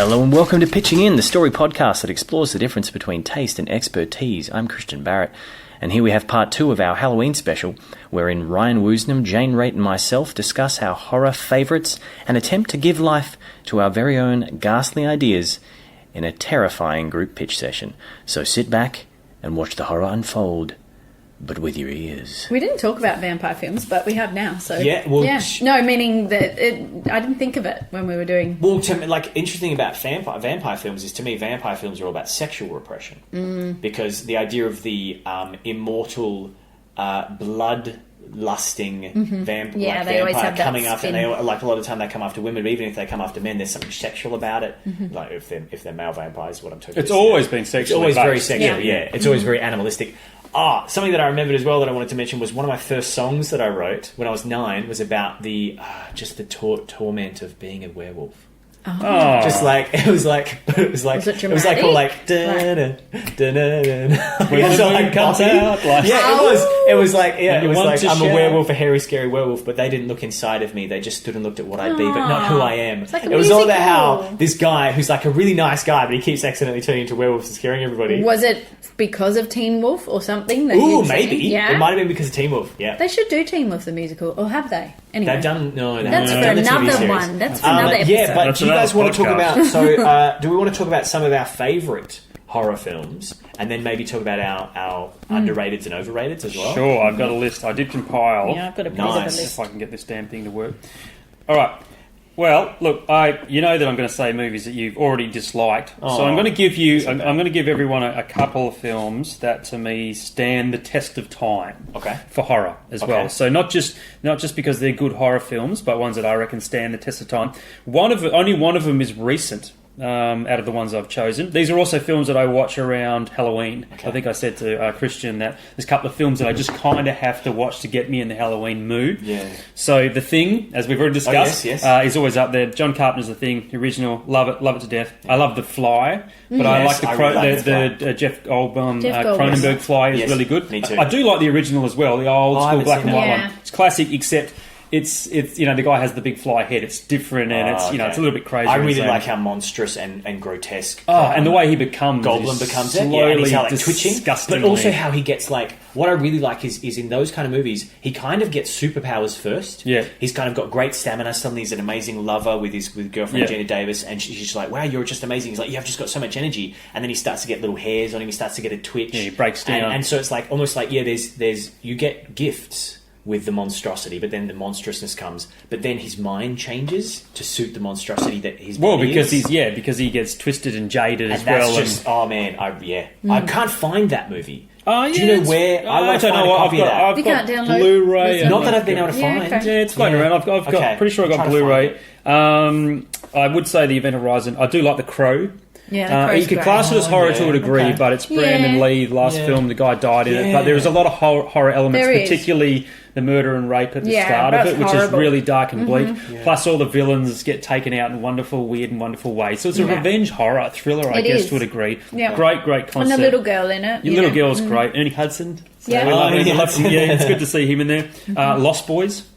Hello and welcome to Pitching In, the story podcast that explores the difference between taste and expertise. I'm Christian Barrett, and here we have part 2 of our Halloween special, wherein Ryan Woosnam, Jane Raitt and myself discuss our horror favourites and attempt to give life to our very own ghastly ideas in a terrifying group pitch session. So sit back and watch the horror unfold, but with your ears. We didn't talk about vampire films, but we have now. So yeah, well, no, meaning that I didn't think of it when we were doing. Well, interesting about vampire films is, to me, vampire films are all about sexual repression, because the idea of the immortal, blood-lusting vampire coming after, and they, like, a lot of the time they come after women, but even if they come after men, there's something sexual about it. Like if they're male vampires, what I'm talking. It's always been sexual. It's always very sexual. Yeah, it's always very animalistic. Something that I remembered as well that I wanted to mention was one of my first songs that I wrote when I was 9 was about the just the torment of being a werewolf. Oh. Just like it was like all like da-da, da-da-da. When the moon comes out, like, it was like I'm shout. a werewolf, a hairy, scary werewolf, but they didn't look inside of me. They just stood and looked at what I'd be, but not who I am. Like it was all about how this guy, who's like a really nice guy, but he keeps accidentally turning into a werewolf and scaring everybody. Was it because of Teen Wolf or something? Ooh, maybe. Yeah. It might have been because of Teen Wolf. Yeah, they should do Teen Wolf the musical, or have they? Anyway, they've done That's for another one. That's for another episode. Yeah, but That's do you guys want to talk podcast. about? So, do we want to talk about some of our favourite horror films, and then maybe talk about our underrateds and overrateds as well? Sure, I've got a list. I did compile. Yeah, I've got a piece Nice. of a list. If I can get this damn thing to work. All right. Well, look, you know that I'm going to say movies that you've already disliked, so I'm going to give you. I'm going to give everyone a couple of films that, to me, stand the test of time. Okay. For horror as well. So not just because they're good horror films, but ones that I reckon stand the test of time. Only one of them is recent. Out of the ones I've chosen. These are also films that I watch around Halloween. Okay. I think I said to Christian that there's a couple of films that I just kind of have to watch to get me in the Halloween mood. Yeah. So The Thing, as we've already discussed, is always up there. John Carpenter's The Thing, the original, love it to death. I love The Fly, but I like the Jeff Goldblum Cronenberg Fly is really good. Me too. I do like the original as well, the old school black and white one. It's classic, except It's the guy has the big fly head. It's different and it's it's a little bit crazy. I really like how monstrous and grotesque. And the way he becomes Goldblum becomes it. slowly And he's how, like, twitching. Disgustingly. But also how he gets, like, what I really like is in those kind of movies, he kind of gets superpowers first. Yeah. He's kind of got great stamina. Suddenly he's an amazing lover with girlfriend Gina Davis, and she's just like, wow, you're just amazing. He's like, you have just got so much energy. And then he starts to get little hairs on him. He starts to get a twitch. Yeah, he breaks down. And so it's like almost like there's you get gifts with the monstrosity, but then the monstrousness comes, but then his mind changes to suit the monstrosity that his body because is. because he gets twisted and jaded And as that's well. just I can't find that movie. Oh, yeah, do you know where? I don't know. I've got download Blu-ray. Not that I've been able to find. okay. Yeah, it's floating around. I've got pretty sure I got Blu-ray. I would say the Event Horizon. I do like The Crow. Yeah, you could class it as horror to a degree, but it's Brandon Lee, the last film, the guy died in it. But there is a lot of horror elements, particularly the murder and rape at the start of it, which is really dark and bleak. Plus all the villains get taken out in weird and wonderful ways. So it's a revenge horror thriller, I guess, to a degree. Yeah. Great concept. And the little girl in it. Your little girl's great. Ernie Hudson. Yeah. It's good to see him in there. Lost Boys.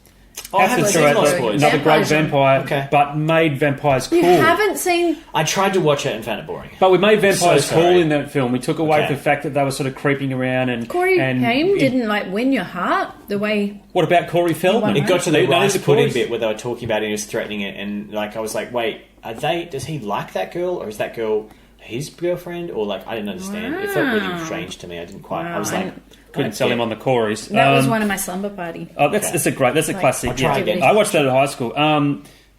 I haven't seen Lost Boys. Another great vampire, but made vampires cool. You haven't seen... I tried to watch it and found it boring. But we made vampires cool in that film. We took away the fact that they were sort of creeping around and... Corey Haim didn't, win your heart the way... What about Corey Feldman? It got to the rice pudding bit where they were talking about it and he was threatening it, and I was like, wait, does he like that girl, or is that girl his girlfriend? Or I didn't understand. It felt really strange to me. I didn't quite... I was like... Couldn't sell him on the Corys. That was one of my slumber party. Oh, that's a classic. Again. I watched that at high school.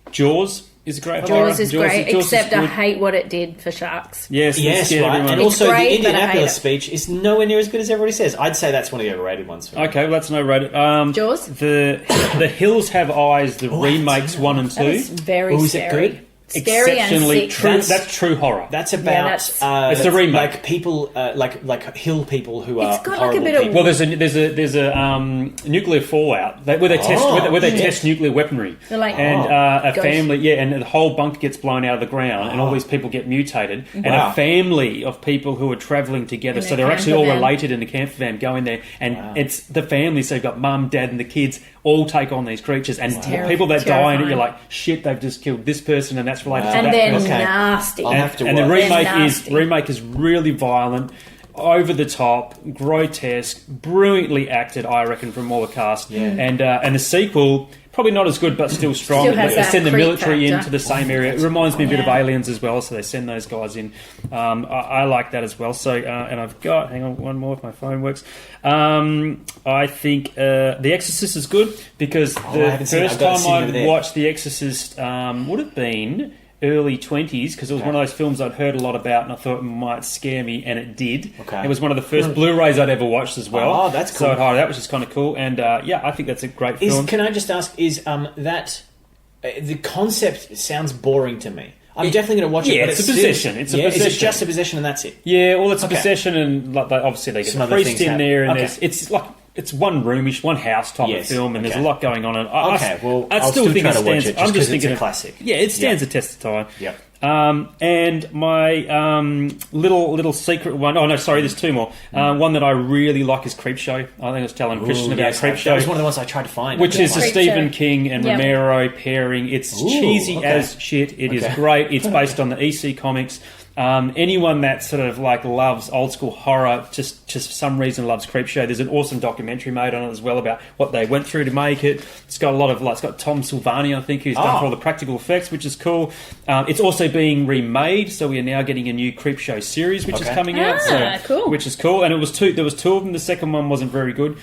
Jaws is a great horror. Jaws is great, except I hate what it did for sharks. Yes, right. And also the Indianapolis speech is nowhere near as good as everybody says. I'd say that's one of the overrated ones. Okay, well, that's an overrated. Jaws? The Hills Have Eyes, the remakes 1 and 2. That's very scary. Is it good? Exceptionally true. That's true horror. That's about it's a remake. People like hill people who are got horrible a bit of people. Well, there's a nuclear fallout where they test nuclear weaponry, and a family and the whole bunker gets blown out of the ground, and all these people get mutated, and a family of people who are travelling together, so they're actually all related in the camper van going there, and it's the family. So you've got mum, dad, and the kids all take on these creatures, and the people that die in it, you're like, shit, they've just killed this person, and that's that's related to And that then person. nasty. I'll have to And the watch. Nasty. remake is really violent, over the top, grotesque, brilliantly acted, I reckon, from all the cast. Yeah. And the sequel, probably not as good, but still strong. Still has They that send the creep military factor. into the same area. It reminds me a bit of Yeah. Aliens as well, so they send those guys in. I like that as well. So, and I've got, hang on, one more if my phone works. I think The Exorcist is good because I the haven't seen it. first I've got it time sitting over I there. watched The Exorcist would have been early 20s because it was one of those films I'd heard a lot about and I thought it might scare me, and it did. Okay. It was one of the first Blu-rays I'd ever watched as well. Oh, that's So cool. I'd highlight that, which is kind of cool. And yeah, I think that's a great film. Can I just ask, is that the concept sounds boring to me? I'm definitely going to watch it. yeah, but it's a still- possession. It's a Is it possession. just a possession and that's it? Yeah, well, it's a Okay. possession, and like, obviously they get Some the other priest things in there, and happen. Okay. it's like it's one roomish, one house type Yes, of film, and okay. there's a lot going on. And Okay, well, I I'll still still think try it to watch stands. it just I'm 'cause just it's thinking a of- classic. Yeah, it stands the test of time. Yep. And my little secret one. Oh no, sorry, there's two more. One that I really like is Creepshow. I think I was telling Christian about Creepshow. That was one of the ones I tried to find. Which is a Creepshow. Stephen King and Yep. Romero pairing. It's Ooh, cheesy okay. as shit. It is Okay. great. It's based on the EC comics. Anyone that sort of like loves old school horror, just for some reason loves Creepshow. There's an awesome documentary made on it as well about what they went through to make it. It's got a lot of it's got Tom Silvani, I think, who's done for all the practical effects, which is cool. It's also being remade, so we are now getting a new Creepshow series, which is Okay. coming out. Cool. Which is cool, and it was two. There was two of them. The second one wasn't very good.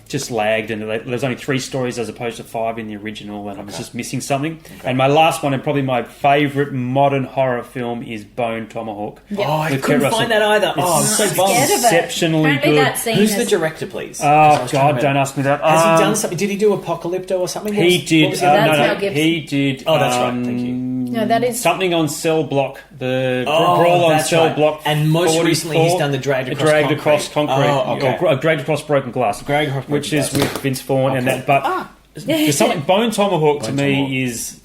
Just lagged, and there's only 3 stories as opposed to 5 in the original, and I was just missing something. And my last one, and probably my favourite modern horror film, is Bone Tomahawk. Oh, I With couldn't Kurt Russell. find that either. Oh, I'm It's so bummed. scared of it. exceptionally Apparently good. that scene Who's the is- director, please? 'Cause I Oh was trying to God! remember. Don't ask me that. Has he done something? Did he do Apocalypto or something? He What did. was That's it? Mel No, Gibson. he did. Oh, that's right. Thank you. No, that is Something on Cell Block. The Oh, Brawl on that's Cell right. Block. And most 44, recently he's done the Dragged Across Concrete. Oh, okay. Or Dragged Across Broken Glass, Dragged Across which Broken is Glass. with Vince Vaughn and Okay. that. But there's something Bone Tomahawk to Bone me Tomahawk. is.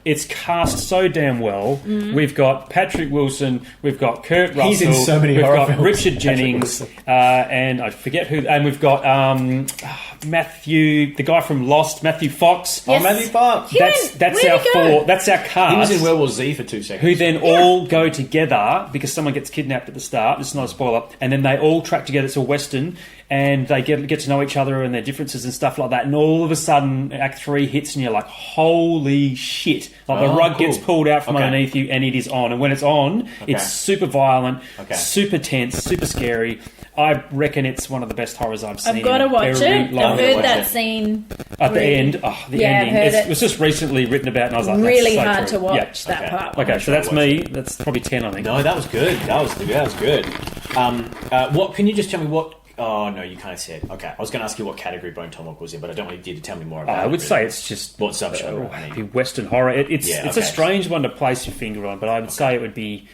It's cast so damn well. We've got Patrick Wilson, we've got Kurt Russell, He's in so many we've horror got films. Richard Patrick Jennings, Wilson. and I forget who, and we've got Matthew, the guy from Lost, Matthew Fox. Yes. Oh, Matthew Fox. He That's where'd our he go? 4. That's our cast. He was in World War Z for 2 seconds. Who then all go together because someone gets kidnapped at the start. This is not a spoiler. And then they all track together. It's a Western, and they get to know each other and their differences and stuff like that. And all of a sudden, Act 3 hits, and you're like, "Holy shit!" Like the Oh, rug cool. gets pulled out from Okay. underneath you, and it is on. And when it's on, it's super violent, Okay. super tense, super scary. I reckon it's one of the best horrors I've seen. I've got to in a watch very it. long I've heard watch that it. scene. at the really- end. Oh, the Yeah, I've ending. heard It was just recently written about, and I was like, Really that's so hard true. to watch Yeah. that Okay. part. Okay, so that's me. That's probably 10, I think. No, that was good. That was good. What can you just tell me what? Oh no, you kind of said. Okay, I was going to ask you what category Bone Tomahawk was in, but I don't want you to tell me more about it. I would really. say it's just What subgenre? I mean. Western horror. It's Yeah, it's okay. a strange one to place your finger on, but I would say it would be.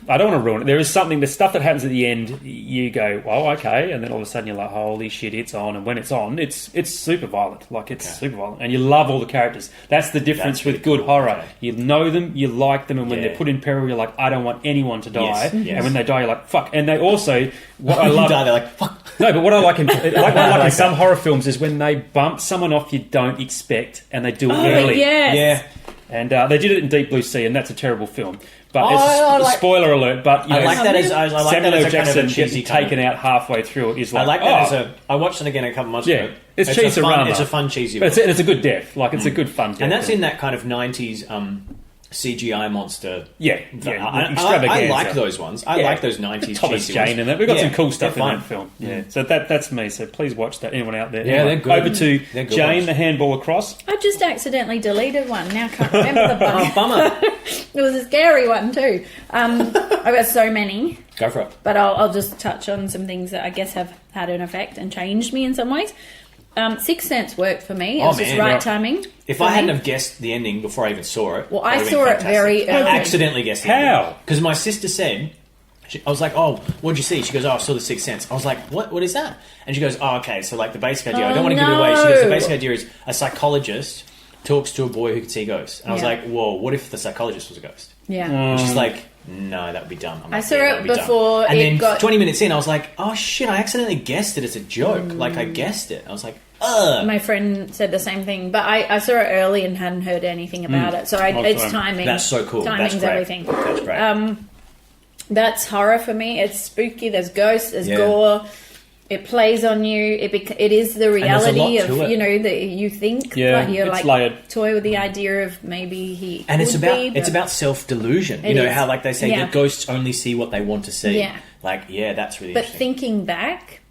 I don't want to ruin it. There is something, the stuff that happens at the end, you go, well, okay, and then all of a sudden you're like, holy shit, it's on. And when it's on, it's super violent. Like, it's super violent. And you love all the characters. That's the difference That's with really good cool. horror. Okay. You know them, you like them, and when Yeah. they're put in peril, you're like, I don't want anyone to die. Yes, yes. And when they die, you're like, fuck. And they also, what I You love... die, they're like, fuck. No, but what I like in, what I like in like some that. horror films is when they bump someone off you don't expect, and they do it Oh, early. yes. Yeah. And they did it in Deep Blue Sea, and that's a terrible film. But Oh, it's I like- spoiler alert. But you I know, like that as I like Samuel that L. as a kind of Jackson a cheesy getting taken out halfway through is like, I like that oh, as a. I watched it again a couple months yeah, ago. it's a cheesy fun. rama. It's a fun cheesy. But it's a good death. Like it's a good fun death. and that's in that kind of 90s CGI monster. yeah, I extravaganza. like those ones. I Yeah. like those 90s Thomas cheesy Jane ones. and that. We've got Yeah, some cool stuff they're in fun. that film. Yeah, so that's me. So please watch that. Anyone out there? Yeah, they're good. Over to They're good Jane, ones. the handball across. I just accidentally deleted one. Now I can't remember the button. Oh, bummer. It was a scary one too. I've got so many, Go for it. but I'll just touch on some things that I guess have had an effect and changed me in some ways. Sixth Sense worked for me. It was just man, right yeah. timing. If for I me. hadn't have guessed the ending before I even saw it, Well, that I would've saw been it very fantastic. early. I accidentally guessed the How? Because my sister said, I was like, "Oh, what'd you see?" She goes, "Oh, I saw the Sixth Sense." I was like, "What is that?" And she goes, "Oh, okay. So like the basic idea. I don't want to give it away." She goes, "The basic idea is a psychologist talks to a boy who can see ghosts." And I was Yeah. like, "Whoa, what if the psychologist was a ghost?" Yeah. And she's like, "No, that would be dumb." I'm I like, saw "Yeah, it that would be dumb." before And it then got- 20 minutes in, I was like, "Oh shit! I accidentally guessed it as a joke. Like I guessed it." I was like, My friend said the same thing, but I saw it early and hadn't heard anything about it. So it's timing. That's so cool. Timing's That's great. everything. That's great. That's horror for me. It's spooky. There's ghosts. There's gore. It plays on you. It is the reality of that you think. Yeah, like you're it's like layered. toy with the idea of maybe he. And it's could be, about self delusion. You It know is. how like they say Yeah. that ghosts only see what they want to see. Yeah. Like that's really But interesting. thinking back,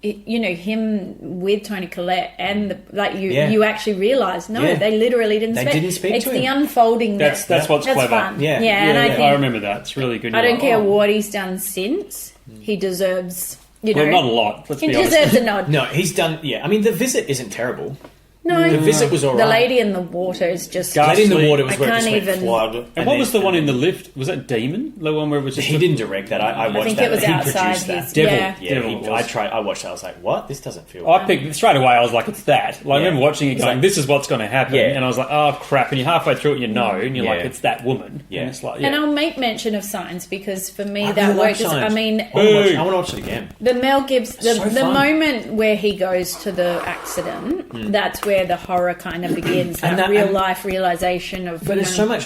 him with Toni Collette and you actually realise they literally didn't They speak. didn't speak It's to the him. unfolding That's what's clever. fun. Yeah. And I think I remember that. It's really good. I You're don't care like, what he's done since. He deserves, Well, not a lot. Let's he be honest. deserves a nod. No, he's done. Yeah, I mean, The Visit isn't terrible. No, The Visit was all the right. lady in the water is just. Lady in the Ghastly. Water was I where it can't just went even- flood. And what was the one in the lift? Was that Demon? The one where it was just He didn't direct that. I watched think that. it was he outside produced that. his- Devil. Yeah. Yeah, Devil it was. I watched that. I was like, what? This doesn't feel. I picked straight away. I was like, "It's that." Like, I Yeah. remember watching it, going, like- "This is what's going to happen," Yeah. and I was like, "Oh crap!" And you're halfway through it, and and you're like, Yeah. "It's that woman." Yeah. And it's like, And I'll make mention of Signs because for me I that really like worked. I Signs. mean, I want to watch it again. the Mel Gibson, So the fun. moment where he goes to the accident, that's where the horror kind of begins. And That that- real and- life realization of. But there's so much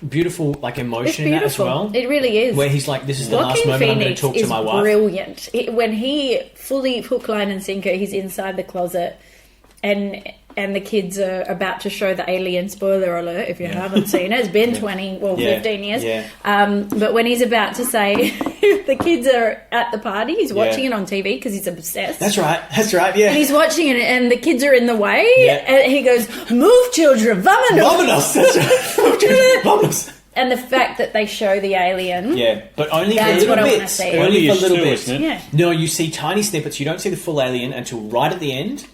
beautiful like It's emotion in that as beautiful. well. It really is. Where he's like, "This is the last Joaquin moment I'm going to Phoenix talk to is my wife." brilliant. When he fully hook, line, and sinker, he's inside the closet, and the kids are about to show the alien. Spoiler alert! If you haven't seen it, it's been 15 years. Yeah. But when he's about to say, the kids are at the party, he's watching it on TV because he's obsessed. That's right. That's right. Yeah. And he's watching it, and the kids are in the way, Yeah. and he goes, "Move, children, vamonos!" Vamonos. That's right. Vamonos. And the fact that they show the alien, Yeah, but only for That's little what I wanna bits. see. Only for Early-ish little too, bits. isn't it? Yeah. No, you see tiny snippets. You don't see the full alien until right at the end.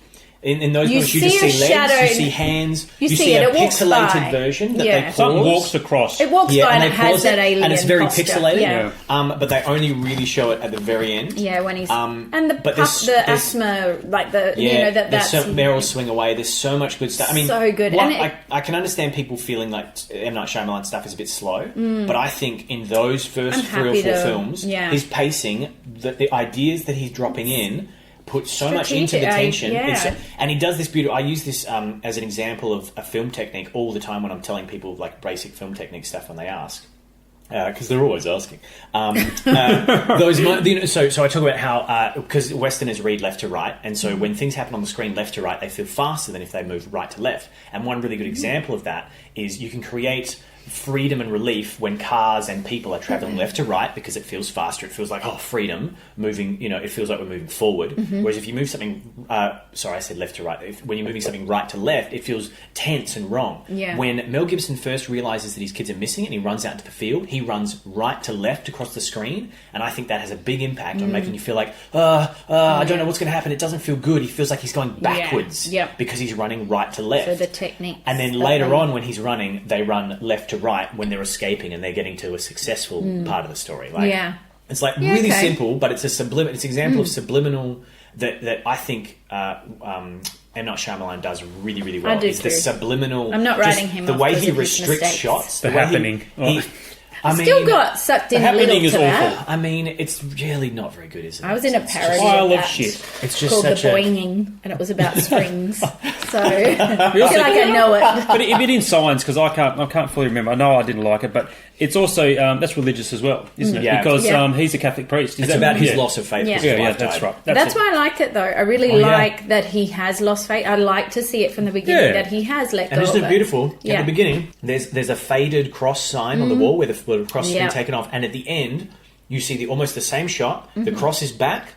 In those You moments, you see just a see legs, shadow. you see hands, You see see it. a It walks pixelated by. version that Yeah. they something pause. walks across. it walks by and it they has pause that it, alien and it's very posture. pixelated. Yeah. But they only really show it at the very end. Yeah, when he's Um, and the but there's- there's- asthma, like the Yeah, that's there's so, Meryl Swing Away. There's so much good stuff. I mean, So good. what- And I can understand people feeling like M. Night Shyamalan stuff is a bit slow, but I think in those first I'm 3 or happy 4 to- films, yeah. his pacing, the ideas that he's dropping in, put so much into the Strategic, tension. yeah. And he does this beautiful. I use this as an example of a film technique all the time when I'm telling people like basic film technique stuff when they ask. Because they're always asking. So I talk about how because Westerners read left to right, and so when things happen on the screen left to right, they feel faster than if they move right to left. And one really good example of that is you can create freedom and relief when cars and people are traveling left to right because it feels faster. It feels like freedom moving. It feels like we're moving forward. Whereas if you move something, sorry, I said left to right. When you're moving something right to left, it feels tense and wrong. Yeah. When Mel Gibson first realizes that his kids are missing and he runs out into the field, he runs right to left across the screen, and I think that has a big impact on making you feel like, I don't know what's going to happen. It doesn't feel good. He feels like he's going backwards Yep. because he's running right to left. So the technique. And then later on, when he's running, they run left to right when they're escaping and they're getting to a successful part of the story. Like, Yeah. it's like Yeah, really okay. simple, but it's it's an example of subliminal that I think M. Night Shyamalan does really, really well. I do It's the too. subliminal. I'm not just writing him the off way because he of his restricts mistakes. shots. The way Happening. I mean, Still got sucked in The a little Happening is to that. awful. I mean, it's really not very good, is it? I was in a It's parody Pile of of that shit. It's just called such The a. Boinging, and it was about springs. So I feel like I know it. But a bit in Signs, because I can't fully remember. I know I didn't like it, but it's also that's religious as well, isn't it? Yeah. Because Yeah. He's a Catholic priest. Is It's that- about his yeah. loss of faith. Yeah. because his Yeah, wife that's died. right. That's it. why I like it, though. I really Oh, yeah. like that he has lost faith. I like to see it from the beginning, Yeah. that he has let go And isn't of it it. beautiful? Yeah. At the beginning, there's a faded cross sign on the wall where the cross has Yeah. been taken off, and at the end, you see almost the same shot. The cross is back,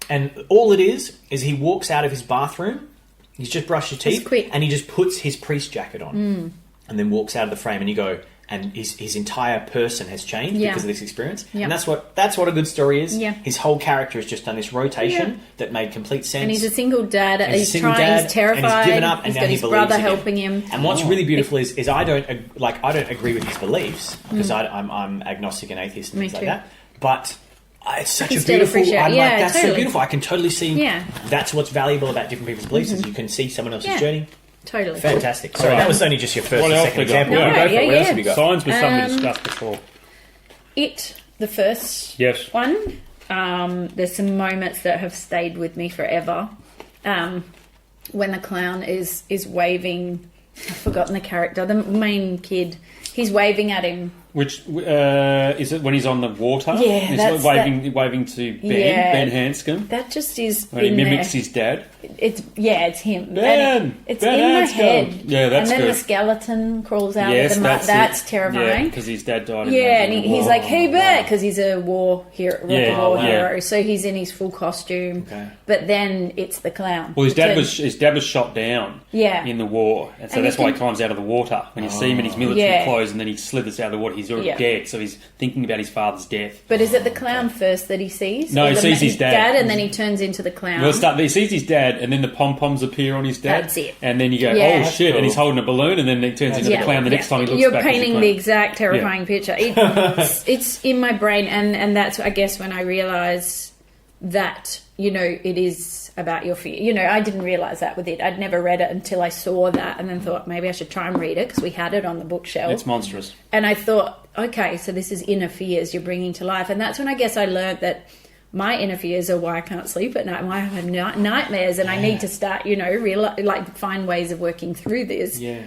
and all it is he walks out of his bathroom. He's just brushed his teeth, quick. and he just puts his priest jacket on, and then walks out of the frame. And you go, and his entire person has changed Yeah. because of this experience. Yeah. And that's what a good story is. Yeah. His whole character has just done this rotation that made complete sense. And he's a single dad. And He's trying. He's terrified. and he's given up, and he's now got he his believes brother again. helping him. And what's really beautiful is I don't agree with his beliefs because I'm agnostic and atheist and Me things too. like that. But it's such can a still beautiful. appreciate- I'm yeah, like, that's so totally. beautiful. I can totally see. Yeah. That's what's valuable about different people's beliefs is you can see someone else's Yeah. journey. Totally. Fantastic. Sorry, Alright. that was only just your first What or else second we got? example. No, Go for it. yeah, What else yeah. have you got? Signs was something we discussed before. It, the first Yes. one. There's some moments that have stayed with me forever. when the clown is waving. I've forgotten the character, the main kid. He's waving at him. Which is it when he's on the water? Yeah, he's that's waving to Ben Hanscom. That just is When he in mimics there. his dad. It's him. Ben! And it's Ben in my Hanscom. head. Yeah, that's And then good. the skeleton crawls out Yes, of the mud. That's it. terrifying. Yeah, because his dad died. Yeah, and in he's like, "Hey, Ben," because he's a war hero, Yeah, hero. So he's in his full costume. Okay. But then it's the clown. Well, his dad was shot down. Yeah. In the war, and so And that's you why he can- climbs out of the water. When you see him in his military Yeah. clothes, and then he slithers out of the water, he's already Yeah. dead. So he's thinking about his father's death. But is it the clown first that he sees? No, Or he the sees his dad. and then he turns into the clown. He sees his dad, and then the pom poms appear on his dad. That's it. And then you go, Yeah. "Oh That's shit!" cool. And he's holding a balloon, and then it turns into the clown. The next time he looks You're back, he's painting clown. the exact terrifying picture. It's in my brain, and that's, I guess, when I realised that, it is about your fear. I didn't realise that with it. I'd never read it until I saw that, and then thought maybe I should try and read it because we had it on the bookshelf. It's monstrous. And I thought, okay, so this is inner fears you're bringing to life. And that's when I guess I learned that my inner fears are why I can't sleep at night, why I have nightmares, and I need to start, find ways of working through this. Yeah.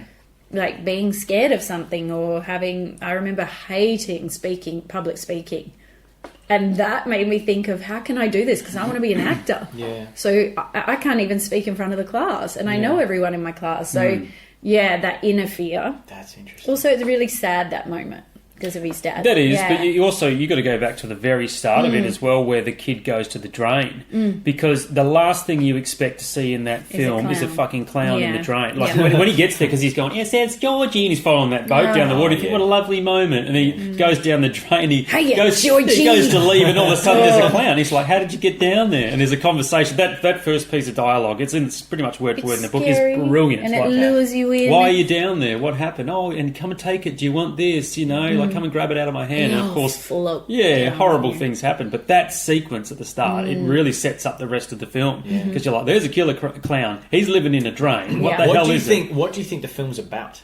Like being scared of something or I remember hating public speaking. And that made me think of, how can I do this? Because I want to be an actor. Yeah. So I can't even speak in front of the class. And I know everyone in my class. So, that inner fear. That's interesting. Also, it's really sad, that moment, because of his dad. That is, Yeah. but you got to go back to the very start of it as well, where the kid goes to the drain, because the last thing you expect to see in that film is a clown. fucking clown in the Yeah. drain. Like Yeah. when he gets there, because he's going, "Yes, that's Georgie," and he's following that boat down the water. You think, what a lovely moment, and then he goes down the drain. He Hiya, goes Georgie. to leave, and all of a sudden there's a clown. He's like, "How did you get down there?" And there's a conversation. That first piece of dialogue, it's pretty much word for word in the book. Scary, Is brilliant. and It's it like, lures you in. why are you down there? What happened? Oh, and come and take it. Do you want this? Like, come and grab it out of my hand. And of course, float down horrible there. things happen. But that sequence at the start, it really sets up the rest of the film. Because you're like, there's a killer clown. He's living in a drain. What the hell is it? What do you think the film's about?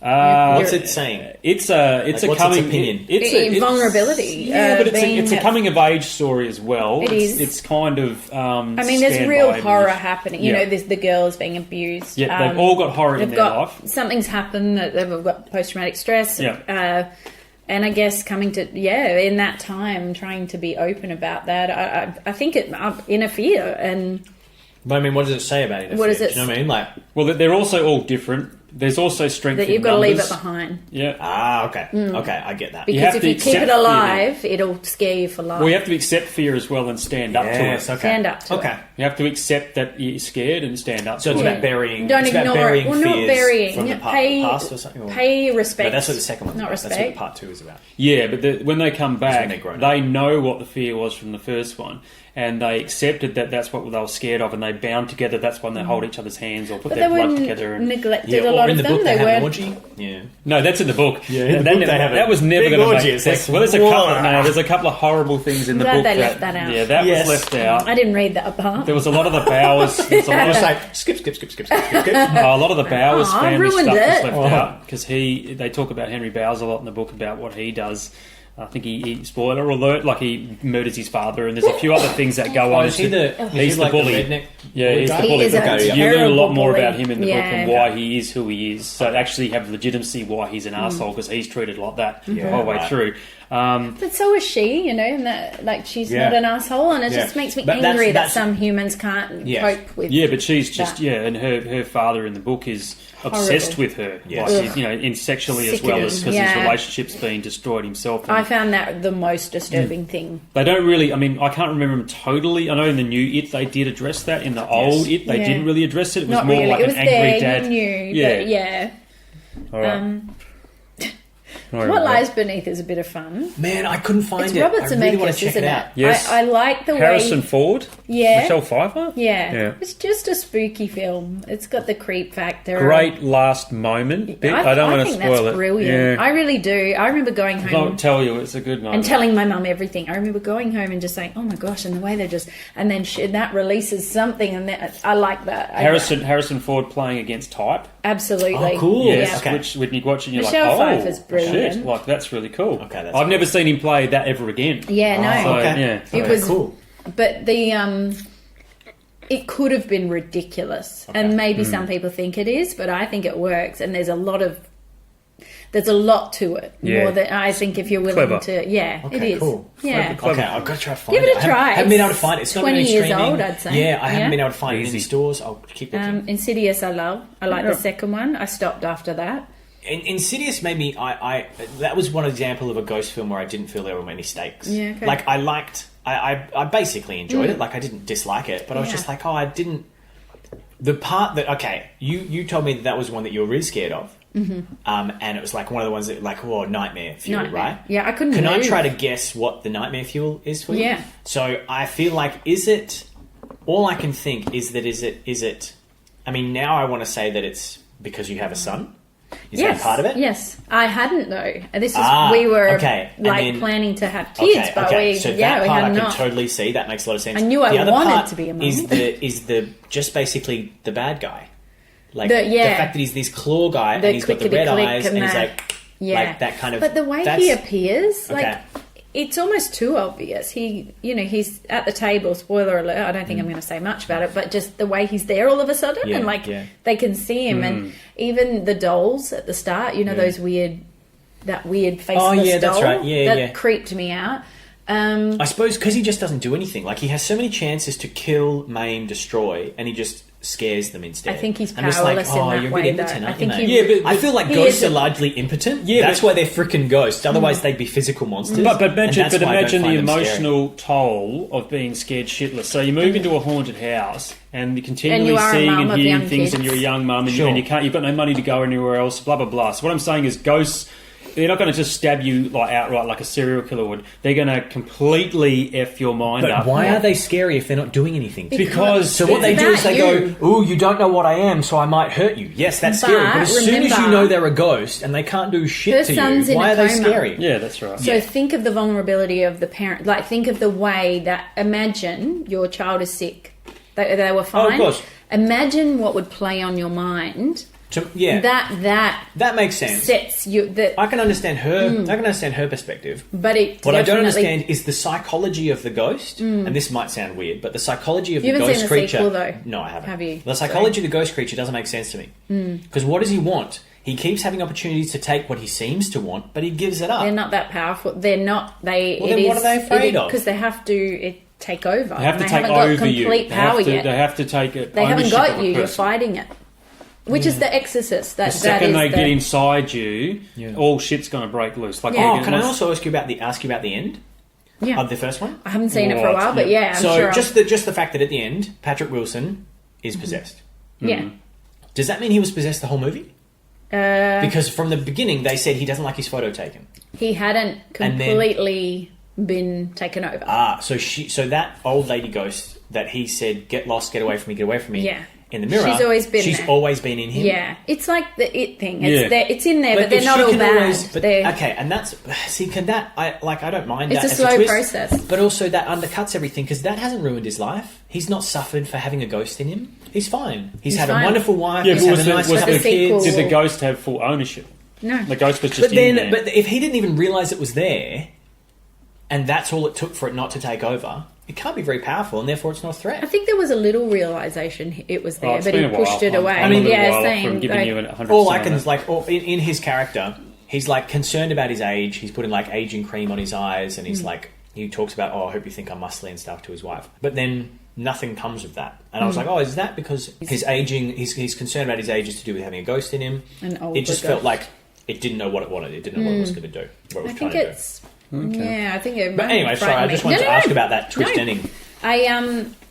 Uh, What's it saying? It's a what's coming its opinion? It's vulnerability. Yeah, but being it's a coming of age story as well. It is. It's kind of. I mean, there's Stand real By horror Me. happening. Yeah. The girls being abused. Yeah, they've all got horror in They've their got life. something's happened. They've got post-traumatic stress. Yeah. And I guess coming to in that time, trying to be open about that. I think it inner fear and. But I mean, what does it say about it? What does it? Do you know what I mean? Like, Well, they're also all different. There's also strength That in you've got to leave numbers. it behind. Yeah. okay, okay, I get that. Because have if to you keep accept it fear. alive, it'll scare you for life. Well, you have to accept fear as well and stand up to Yes, it. okay. Stand up to okay. it. You have to accept that you're scared and stand up So to it's it. about burying. Don't it's about ignore burying it. Well, not fears burying. from the past or something. Or? Pay respect. No, that's what the second one's Not about. respect. That's what part 2 is about. Yeah, but when they come back, when they're grown they know what the fear was from the first one, and they accepted that that's what they were scared of, and they bound together. That's when they hold each other's hands or put But their they blood were together. And... neglected Yeah, a or lot in of the them. book they They have an weren't. orgy. Yeah. No, that's in the book. Yeah, in the book they have a that was never big going to orgy. make It's sense. like, Well, there's a whoa. couple. No, there's a couple of horrible things in the Glad book. they left that out. Yeah, that Yes. was left out. I didn't read that part. There was a lot of the Bowers. There's a lot It's of, like skip. a lot of the Bowers Oh, I family ruined stuff it. was left out because they talk about Henry Bowers a lot in the book about what he does. I think he spoiler alert, like he murders his father, and there's a few other things that go on. Is he the? He's the like bully. The redneck Yeah, he's the guy? He bully. is a Okay, yeah. You learn a lot more bully. about him in the book and Yeah. why he is who he is. So actually have legitimacy why he's an arsehole because he's treated like that the Yeah, whole way right. through. But so is she, and that she's Yeah. not an asshole, and it Yeah. just makes me But angry that that's- some humans can't Yes. cope with. Yeah, but she's just that. and her father in the book is obsessed with her, Yes. like he's, in sexually as well as because his Yeah. relationship's being destroyed himself. I And found that the most disturbing thing. they don't really. I mean, I can't remember them totally. I know in the new It they did address that. In the old It they Yeah. didn't really address it. It was Not more really. like It was an angry there. dad. You knew, but yeah. All right. All right, What right. Lies Beneath is a bit of fun. Man, I couldn't find It's it. Robert I really want Zemeckis, to check isn't it it? out. Yes. I like the Harrison way. Ford, Yeah. Michelle Pfeiffer. Yeah. It's just a spooky film. It's got the creep factor. Great last moment bit. I don't want to think spoil that's it. brilliant. Yeah. I really do. I remember going I home won't tell you. It's a good moment. and telling my mum everything. I remember going home and just saying, "Oh my gosh!" And the way they just and then that releases something, and I like that. Harrison Ford playing against type. Absolutely. Oh, cool. Yes, Yeah. Okay. which when you watch it, you're Michelle like, oh, Pfeiffer's brilliant. shit, like that's really cool. Okay, that's I've never seen him play that ever again. Yeah, no. So, Okay. yeah. It was cool. But the it could have been ridiculous, and maybe some people think it is, but I think it works, and there's a lot to it. Yeah. More than I think if you're willing Clever. to, it is. Cool. Yeah. Okay, I've got to try to find Give it a try. I haven't been able to find it. It's not 20 really years streaming. old, I'd say. Yeah, I haven't Yeah. been able to find it in Easy. stores. I'll keep looking. Insidious, I love. I like the second one. I stopped after that. Insidious made me. I that was one example of a ghost film where I didn't feel there were many stakes. Yeah, okay. Like I liked. I basically enjoyed it. Like I didn't dislike it, but I was just like, I didn't. The part that you told me that was one that you were really scared of, and it was like one of the ones that nightmare fuel, right? Yeah, I couldn't. Can I move. try to guess what the nightmare fuel is for you? Yeah. So I feel like is it? All I can think is that is it? I mean, now I want to say that it's because you have a son. Is that part of it? Yes, I hadn't though. This is we were planning to have kids, but we so that part had I not. can totally see. That makes a lot of sense. I knew the I other wanted part to be a mum. Is the just basically the bad guy, like The- the yeah. fact that he's this claw guy The and he's got the red clickety-click eyes and and he's that. like that kind of. But the way that's- he appears, Okay. like it's almost too obvious. He's at the table. Spoiler alert! I don't think I'm going to say much about it, but just the way he's there all of a sudden, Yeah, and they can see him, and even the dolls at the start. those that weird faceless doll. that's right. Yeah, that creeped me out. I suppose because he just doesn't do anything. Like he has so many chances to kill, maim, destroy, and he just scares them instead. I think he's I'm just like, powerless in that you're a way, bit though. impotent, I aren't you, think mate? he- I feel like he ghosts is are largely impotent. Yeah, That's why they're freaking ghosts. Otherwise, they'd be physical monsters. But imagine, and that's why I don't the find them scary. emotional toll of being scared shitless. So you move into a haunted house and you're continually And you are a seeing mum and of hearing young things, kids. and you're a young mum, and, Sure. you've got no money to go anywhere else. Blah blah blah. So what I'm saying is, ghosts. They're not going to just stab you outright like a serial killer would. They're going to completely F your mind But up. why are they scary if they're not doing anything? Because So what they It's do is they about go, "Ooh, you don't know what I am, so I might hurt you." Yes, that's But scary. But as soon as you remember- know they're a ghost and they can't do shit Her to son's you, in why a are they coma. scary? Yeah, that's right. So think of the vulnerability of the parent. Like, think of the way that... Imagine your child is sick. They were fine. of course. Imagine what would play on your mind. Yeah, That makes sense. sets you... I can understand her. I can understand her perspective. But it What I don't definitely- understand is the psychology of the ghost, and this might sound weird, but the psychology of You the haven't ghost seen the creature. sequel, though. No, I haven't. Have you? The psychology of the ghost creature doesn't make sense to me. Because what does he want? He keeps having opportunities to take what he seems to want, but he gives it up. They're not that powerful. They're not... They. Well, then what are they afraid of? Because they have to take over. They have to And take haven't got over you. complete power yet. They have to take it. They haven't ownership got of a you. You're person. fighting it. Which is the Exorcist. The second they get inside you, all shit's going to break loose. Like, Yeah. Can I also ask you about the end Yeah. of the first one? I haven't seen it for a while, but yeah, I'm So sure. just the fact that at the end Patrick Wilson is possessed. Yeah. Does that mean he was possessed the whole movie? Uh, Because from the beginning they said he doesn't like his photo taken. he hadn't And then- completely been taken over. So that old lady ghost that he said, "Get lost, get away from me," Yeah. in the mirror. She's always been She's there. always been in him. Yeah, it's like the it thing. Yeah. It's there, it's in there, but they're if not she all can bad. always- They're- okay, and that's can that I don't mind It's that a as slow twist, process. but also that undercuts everything because that hasn't ruined his life. He's not suffered for having a ghost in him. He's fine. He's had fine. a wonderful wife. Yeah, he's but had was a the- nice was couple the of kids. sequel- Did the ghost have full ownership? No. The ghost was just But then, in there. but if he didn't even realize it was there, and that's all it took for it not to take over, it can't be very powerful, and therefore it's not a I threat. think there was a little realization it was there, it's but he been a while. pushed it away. I'm a little Yeah, while saying from giving like, you 100%. All I can on is that. in his character, he's like concerned about his age. He's putting like aging cream on his eyes, and he's like he talks about, "Oh, I hope you think I'm muscly and stuff" to his wife. But then nothing comes of that, and I was like, "Oh, is that because his aging? He's concerned about his age is to do with having a ghost in him." An older It just felt ghost. like it didn't know what it wanted. It didn't know what it was going to do. What it was I trying think to it's yeah. I think it. do. But anyway, sorry, I frightened just me. wanted to No, ask no. about that twist No. ending.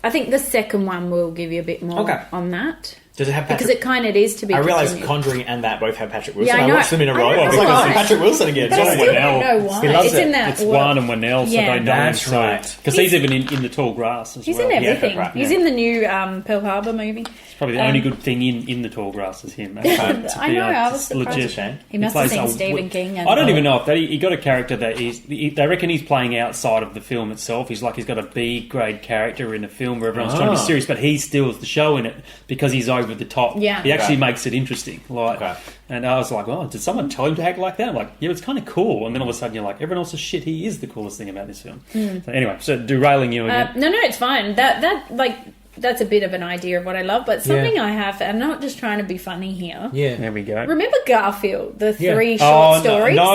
I think the second one will give you a bit more Okay. on that Does it have Patrick? because it kind of is to be. I realised continued. Conjuring and that both have Patrick Wilson. Yeah, I know. watched them in a I row. know I was like, why. "Oh, Patrick Wilson again." But I Sorry. still Winnell. don't know why. He loves It's it. in that. It's Juan and Winnell, so Yeah. they know That's him. right. Because he's even in the tall grass as He's well. in everything. right, He's yeah. in the new Pearl Harbor movie. It's probably the only good thing in the tall grass is him. I know. I was It's surprised. That's a shame. He must have plays seen a- Stephen King. And I don't even know if he got a character that they reckon he's playing outside of the film itself. He's got a B grade character in a film where everyone's trying to be serious, but he steals the show in it because he's over the top. Yeah. He actually Okay. makes it interesting. Like, Okay. and I was like, oh, did someone tell him to act like that? I'm like, yeah, it's kind of cool. And then all of a sudden you're like, everyone else is shit. He is the coolest thing about this film. So anyway, so derailing you again. No, it's fine. That like that's a bit of an idea of what I love. But something I have, I'm not just trying to be funny here. Yeah. There we go. Remember Garfield, the Yeah. 3 short stories? No,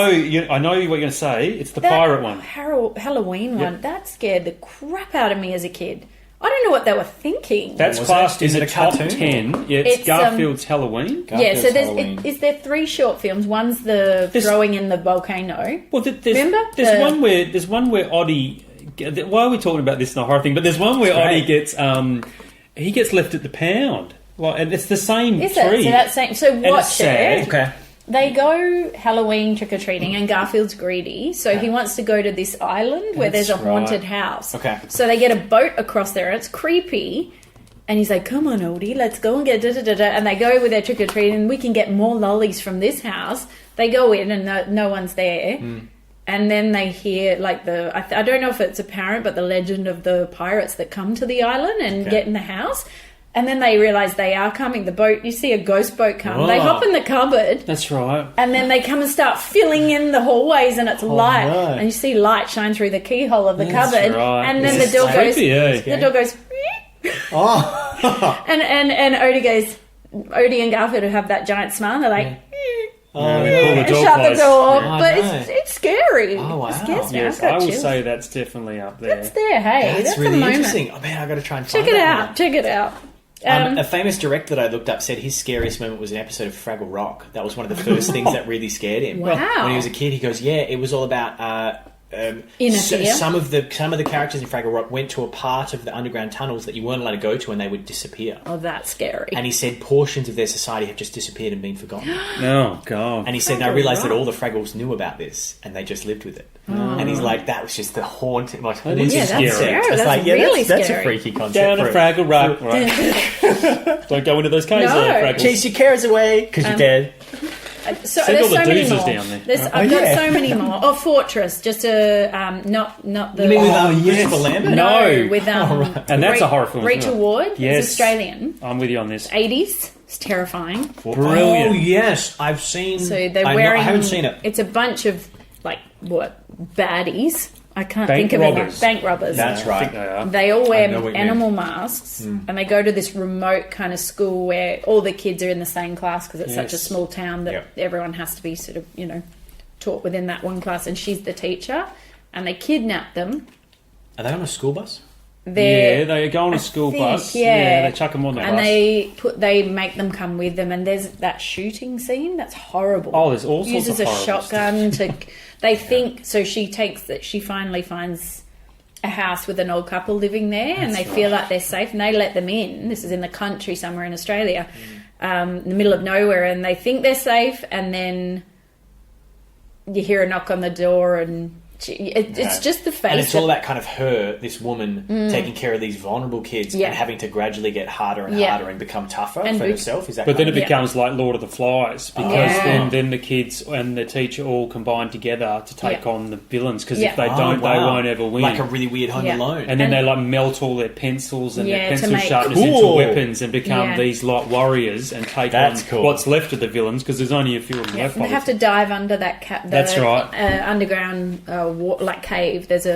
I know what you're going to say. It's the pirate one. Halloween one. That scared the crap out of me as a kid. I don't know what they were thinking. That's Was classed it? Is in it the a top cartoon? 10. Yeah, it's Garfield's Halloween. Yeah, so Halloween. is there 3 short films? One's the throwing in the volcano. Well, Remember? There's one where Oddie. Why are we talking about this in a horror thing? But there's one where Oddie gets he gets left at the pound. Like, and it's the same Is tree. it? So that's same. So And it's watch sad. it. Okay. They go Halloween trick-or-treating and Garfield's greedy, so he wants to go to this island where there's a That's haunted right. house. Okay. So they get a boat across there and it's creepy. And he's like, come on, Odie, let's go and get da-da-da-da. And they go with their trick-or-treating and we can get more lollies from this house. They go in and no one's there. And then they hear, like, I don't know if it's apparent, but the legend of the pirates that come to the island and get in the house. And then they realise they are coming. The boat, you see a ghost boat come. Whoa. They hop in the cupboard. That's right. And then they come and start filling in the hallways and it's light. no. And you see light shine through the keyhole of the That's cupboard. right. And then This the door is goes... creepy, eh? The door goes... Oh. and Odie goes... Odie and Garfield have that giant smile and they're like... Oh, they pull the and door shut the closed. door. Yeah, I But know. it's scary. Oh, wow. It scares me. Yes, I've got I will chills. say that's definitely up there. It's there, hey. That's a really moment. interesting. Oh, man, I got to try and Check find it that out. now. Check it out. A famous director that I looked up said his scariest moment was an episode of Fraggle Rock. That was one of the first things that really scared him. Wow. When he was a kid, he goes, "Yeah, it was all about." Inner fear. Some of the characters in Fraggle Rock went to a part of the underground tunnels that you weren't allowed to go to, and they would disappear. Oh, that's scary. And he said portions of their society have just disappeared and been forgotten. Oh, God. And he said, and I realised that all the Fraggles knew about this, and they just lived with it. And he's like, that was just the haunting, like haunting is that's concept. scary. It's That's like, really that's a scary. freaky concept. Down a for it. Fraggle Rock. Right. Don't go into those caves No. there, Fraggles. Chase your cares away because you're dead. So Send there's all the so many doozers more. down there. I've got yeah. so many more. Oh, Fortress, just a not the. You mean with yes. Christopher Lambert? no, No. with And that's a horror film, Rachel isn't it? Ward Yes. is Australian, I'm with you on this. 80s. It's terrifying. Brilliant. Oh yes, I've seen. So they're I wearing. I haven't seen it. It's a bunch of like baddies. I can't Bank think of robbers. it. Bank robbers. That's I think right. they are. They all I know what wear you animal masks and they go to this remote kind of school where all the kids are in the same class because it's such a Yes. small town that Yep. everyone has to be sort of, taught within that one class. And she's the teacher and they kidnap them. Are they on a school bus? They're, Yeah, they go on a school think, bus. yeah. They chuck them on the and bus. they make them come with them. And there's that shooting scene that's horrible. Oh, there's all sorts Uses of a horrible shotgun to. They think so. She finally finds a house with an old couple living there, and they feel like they're safe, and they let them in. This is in the country somewhere in Australia, in the middle of nowhere, and they think they're safe, and then you hear a knock on the door, and it's just the face. And it's all that kind of her, this woman, taking care of these vulnerable kids Yeah. and having to gradually get harder and Yeah. harder and become tougher And for be- herself. Is that? But then kind it of- becomes like Lord of the Flies because Yeah. then the kids and the teacher all combine together to take Yeah. on the villains because Yeah. if they Oh, don't, they wow. won't ever win. Like a really weird Home Yeah. Alone. and then and- they like melt all their pencils and Yeah, their to pencil make- sharpeners into Cool. weapons and become Yeah. these like warriors and take That's on cool. what's left of the villains because there's only a few of them left. And they by have the to dive under that That's right. Underground like cave. There's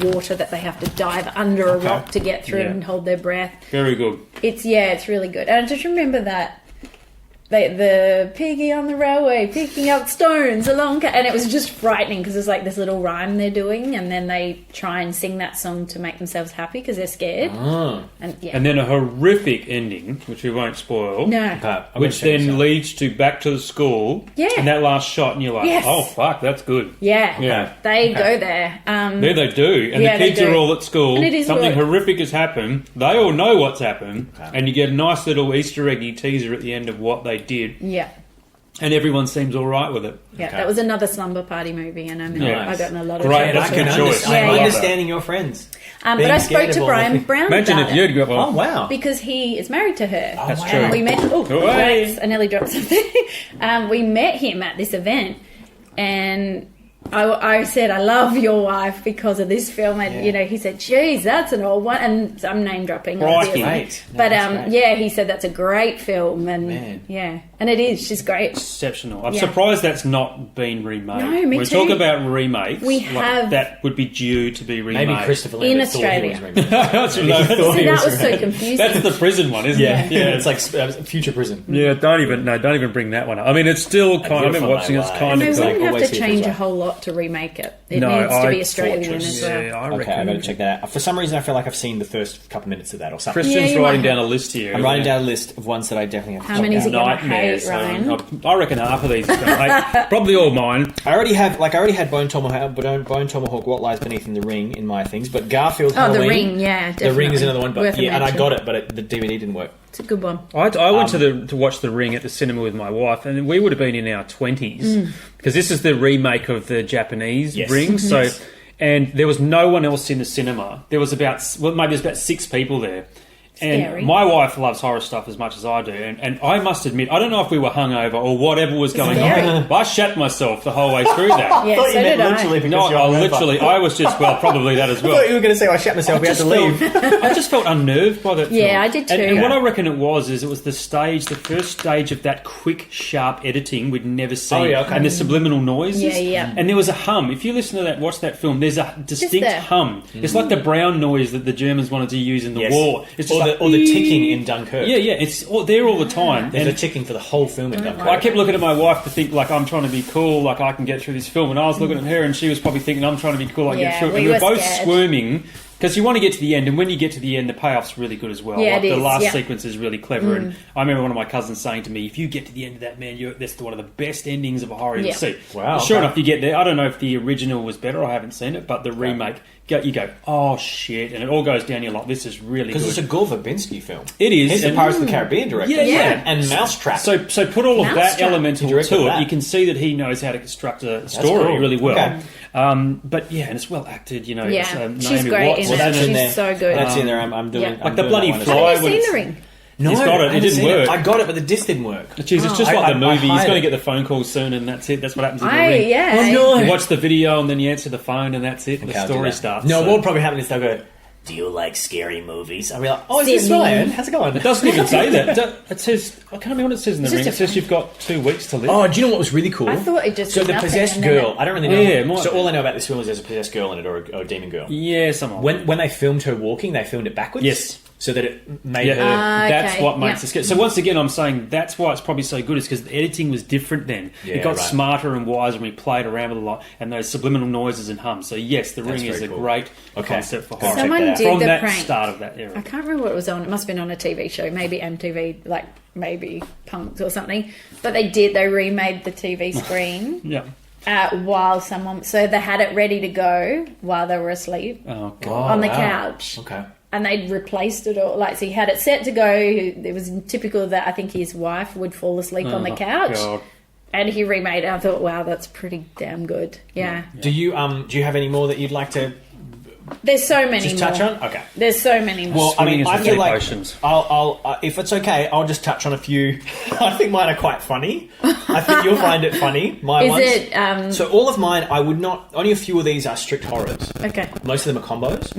water that they have to dive under a rock to get through Yeah. and hold their breath. Very good. It's really good. And I just remember that the piggy on the railway picking up stones along, and it was just frightening because it's like this little rhyme they're doing, and then they try and sing that song to make themselves happy because they're scared. Oh. And yeah, And then a horrific ending, which we won't spoil. no, Okay, I'm gonna Which check this then out. leads to back to the school. Yeah. And that last shot, and you're like, Yes. oh, fuck, that's good. yeah, Yeah. they go there. There they do. And Yeah, the they kids do. are all at school. And it is Something good. horrific has happened. They all know what's happened. And you get a nice little Easter eggy teaser at the end of what they did. Yeah. And everyone seems all right with it. Yeah, Okay. that was another slumber party movie, and I've Nice. gotten a lot of Great, shows. I can That's a good choice. I'm Yeah, yeah. understanding your friends. But being I scared spoke of to all Brian the- Brown Imagine about if you'd it go, Oh wow! because he is married to her. Oh, wow. true. We met. Oh, Hey. thanks. I nearly dropped something. We met him at this event, and I said, I love your wife because of this film. And, he said, geez, that's an old one. And I'm name dropping. Right. But, he said that's a great film. And, and it is. She's great. Exceptional. I'm surprised that's not been remade. No, me when we too. talk about remakes, we have... that would be due to be remade. Maybe Christopher Lambert in Australia. thought he was remade. See, that was so confusing. That's the prison one, isn't it? Yeah, it's like Future Prison. Yeah, don't even bring that one up. I mean, it's still kind of... I remember watching it, it's kind they of... wouldn't have always to change a whole lot to remake it. It needs to be Australian as well. Yeah, I Okay, reckon. I've got to check that out. For some reason, I feel like I've seen the first couple minutes of that or something. Christian's writing down a list here. I'm writing down a list of ones that I definitely have to How check many is out. it going to Nightmares. hate, Ryan? I reckon half of these are going to hate. Probably all mine. I already had Bone Tomahawk, What Lies Beneath in the Ring in my things, but Garfield, Oh, Halloween, The Ring, yeah, definitely. The Ring is another one, but Worth a and I mention. got it, but the DVD didn't work. It's a good one. I went to watch The Ring at the cinema with my wife, and we would have been in our 20s because this is the remake of the Japanese Ring. So, and there was no one else in the cinema. There was about maybe 6 people there. Scary. And my wife loves horror stuff as much as I do, and I must admit, I don't know if we were hungover or whatever was going on, but I shat myself the whole way through that. Yeah, so did I. I was just, probably that as well. I thought you were going to say I shat myself, we had to leave. I just felt unnerved by that film. Yeah, I did too. And what I reckon it was the first stage of that quick, sharp editing we'd never seen. Oh, yeah, okay. And the subliminal noises. Yeah. And there was a hum. If you listen to that, watch that film, there's a distinct hum. It's like the brown noise that the Germans wanted to use in the war. It's just or the ticking in Dunkirk. Yeah, it's there all the time. There's a ticking for the whole film in Dunkirk. I kept looking at my wife to think, like, I'm trying to be cool, like, I can get through this film. And I was looking at her, and she was probably thinking, I'm trying to be cool, I can get through it. And we were both squirming, because you want to get to the end, and when you get to the end, the payoff's really good as well. Yeah, like, the last yeah. sequence is really clever. And I remember one of my cousins saying to me, if you get to the end of that, man, that's one of the best endings of a horror you'll see. Wow. Sure enough, you get there. I don't know if the original was better, I haven't seen it, but the remake, you go, oh, shit, and it all goes down, you're like, this is really good. Because it's a Gore Verbinski film. It is. He's the Pirates of the Caribbean director. Yeah. And Mousetrap. So put all of that Mousetrap. elemental He directed to it. that. You can see that he knows how to construct a story cool. really well. Okay. But yeah, and it's well acted. You know, Yeah, it's, she's Naomi great Watts in Well, it. that's in there. She's so good. That's in there. I'm doing Yeah. I'm Like the doing bloody that one as fly. well. Have you seen The Ring? No, He's got it. I It haven't didn't seen work. I got it, but the disc didn't work. Jeez, it's just I- like the I movie. He's hired going it. to get the phone call soon, and that's it. That's what happens in the Oh, ring. yeah. Oh, no. You watch the video, and then you answer the phone, and that's it. Okay, the I'll do story that. starts. No, So- what will probably happen is they'll go, do you like scary movies? I'll be like, oh, is this Sydney. Ryan? How's it going? It doesn't even say that. It says, I can't remember what it says in the It's ring. just It says you've got 2 weeks to live. Oh, do you know what was really cool? I thought it just So was the nothing, possessed and then girl, it- I don't really know. Yeah, it might so be. all I know about this film is there's a possessed girl in it or a demon girl. Yeah, someone. When they filmed her walking, they filmed it backwards. Yes. So that it made Yeah, her... that's okay, what makes yeah. it scary. So once again, I'm saying that's why it's probably so good, is because the editing was different then. Yeah, it got right. smarter and wiser, and we played around with a lot, and those subliminal noises and hums. So yes, the That's ring is very a cool. great Okay. concept for Go horror. check Someone that out. did From the that prank. start of that I era. can't remember what it was on. It must have been on a TV show, maybe MTV, like maybe Punks or something. But they remade the TV screen Yeah. while so they had it ready to go while they were asleep Oh god. Oh, on the wow. couch. Okay. And they'd replaced it all. Like, so he had it set to go. It was typical that I think his wife would fall asleep on the couch. God. And he remade it. I thought, wow, that's pretty damn good. Yeah. Do you have any more that you'd like to There's so many just more. touch on? Okay. There's so many more. Well, I mean, Swimming is I with feel deep like oceans. I'll if it's okay, I'll just touch on a few. I think mine are quite funny. I think you'll find it funny. My Is ones. it... So all of mine, I would not. Only a few of these are strict horrors. okay. Most of them are combos.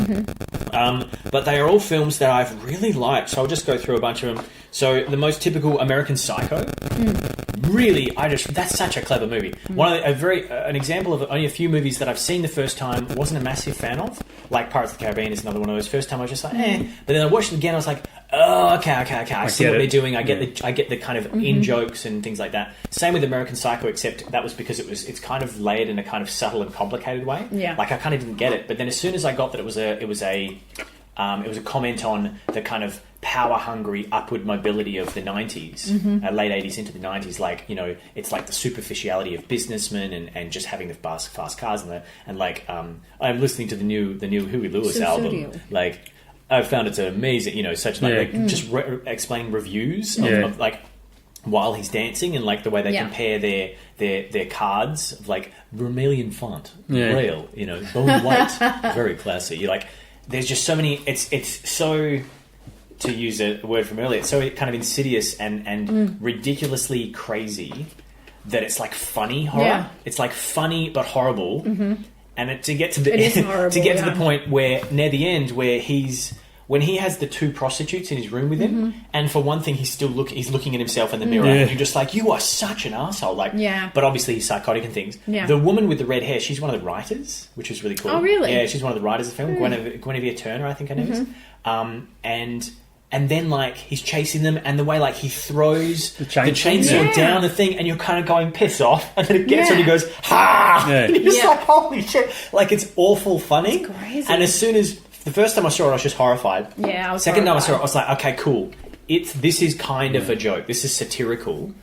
But they are all films that I've really liked. So I'll just go through a bunch of them. So the most typical American Psycho. Really, that's such a clever movie. One of an example of only a few movies that I've seen the first time, wasn't a massive fan of. Like Pirates of the Caribbean is another one of those. First time I was just like, eh. But then I watched it again. I was like, oh, okay. I see get what it. they're doing. I get the kind of in jokes and things like that. Same with American Psycho, except that was because it's kind of layered in a kind of subtle and complicated way. Yeah. Like I kind of didn't get it. But then as soon as I got that it was a comment on the kind of power-hungry upward mobility of the 90s, late 80s into the 90s. Like, you know, it's like the superficiality of businessmen and just having the fast cars and I'm listening to the new Huey Lewis album. Studio. Like, I found it's amazing. You know, such just explaining reviews of like while he's dancing and like the way they compare their cards of like vermilion font, braille, you know, bone white, very classy. You're like. There's just so many. It's so, to use a word from earlier, it's so kind of insidious and ridiculously crazy that it's like funny horror. Yeah. It's like funny but horrible. Mm-hmm. And to get to the It is horrible, to get to the point where near the end where when he has the two prostitutes in his room with him, and for one thing, he's looking at himself in the mirror, and you're just like, you are such an asshole. Like, but obviously he's psychotic and things. Yeah. The woman with the red hair, she's one of the writers, which is really cool. Oh, really? Yeah, she's one of the writers of the film. Guinevere Turner, I think her name is. And then, like, he's chasing them, and the way, like, he throws the chainsaw down the thing, and you're kind of going, piss off. And then it gets and he goes, ha! Yeah. And you're just like, holy shit. Like, it's awful funny. It's crazy. And as soon as... The first time I saw it, I was just horrified. Yeah, I was Second horrified. time I saw it, I was like, okay, cool. This is kind of a joke. This is satirical.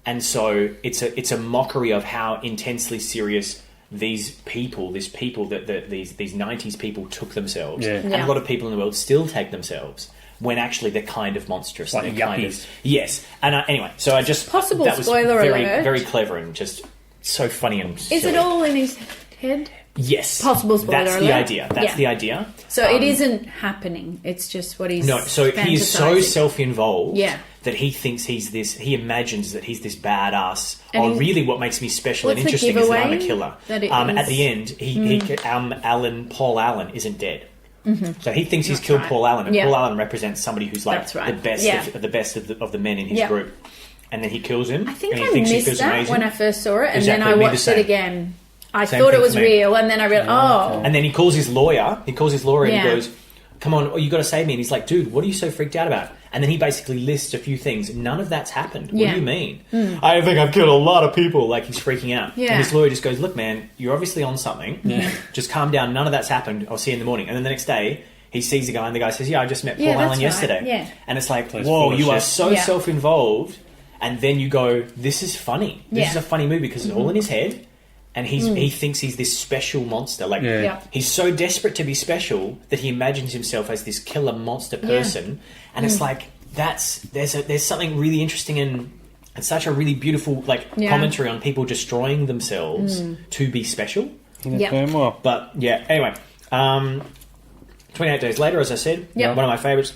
And so it's a mockery of how intensely serious these 90s people took themselves. Yeah. And a lot of people in the world still take themselves when actually they're kind of monstrous. Like they're kind of, yes. And anyway, so I just... Possible that was spoiler very, alert. very clever and just so funny and silly. Is it all in his head? Yes. Possible spoiler That's alert. the idea. That's the idea. So it isn't happening. It's just what he's so he's so fantasizing. self-involved that he thinks he's this... He imagines that he's this badass. And really what makes me special and what's the interesting is that I'm a giveaway? killer. At the end, Paul Allen isn't dead. Mm-hmm. So he thinks he's killed Paul Allen, and Paul Allen represents somebody who's like the best of the men in his group. And then he kills him. I think and he I thinks he missed feels that amazing. when I first saw it, and Exactly, then I me the watched same. it again. I Same thought thing it was for me. real, and then I realized, And then he calls his lawyer. And he Yeah. goes, "Come on, you got to save me." And he's like, "Dude, what are you so freaked out about?" And then he basically lists a few things. None of that's happened. What do you mean? I think I've killed a lot of people. Like, he's freaking out. Yeah. And his lawyer just goes, "Look, man, you're obviously on something. Just calm down. None of that's happened. I'll see you in the morning." And then the next day, he sees the guy, and the guy says, "Yeah, I just met Paul Allen that's yesterday." right. Yeah. And it's like, That's whoa, full of you are shit. so self-involved. And then you go, this is funny. This is a funny movie because it's all in his head. And he thinks he's this special monster. Like, he's so desperate to be special that he imagines himself as this killer monster person. And it's like, there's something really interesting and such a really beautiful commentary on people destroying themselves to be special. But yeah, anyway, 28 Days Later, as I said, one of my favourites.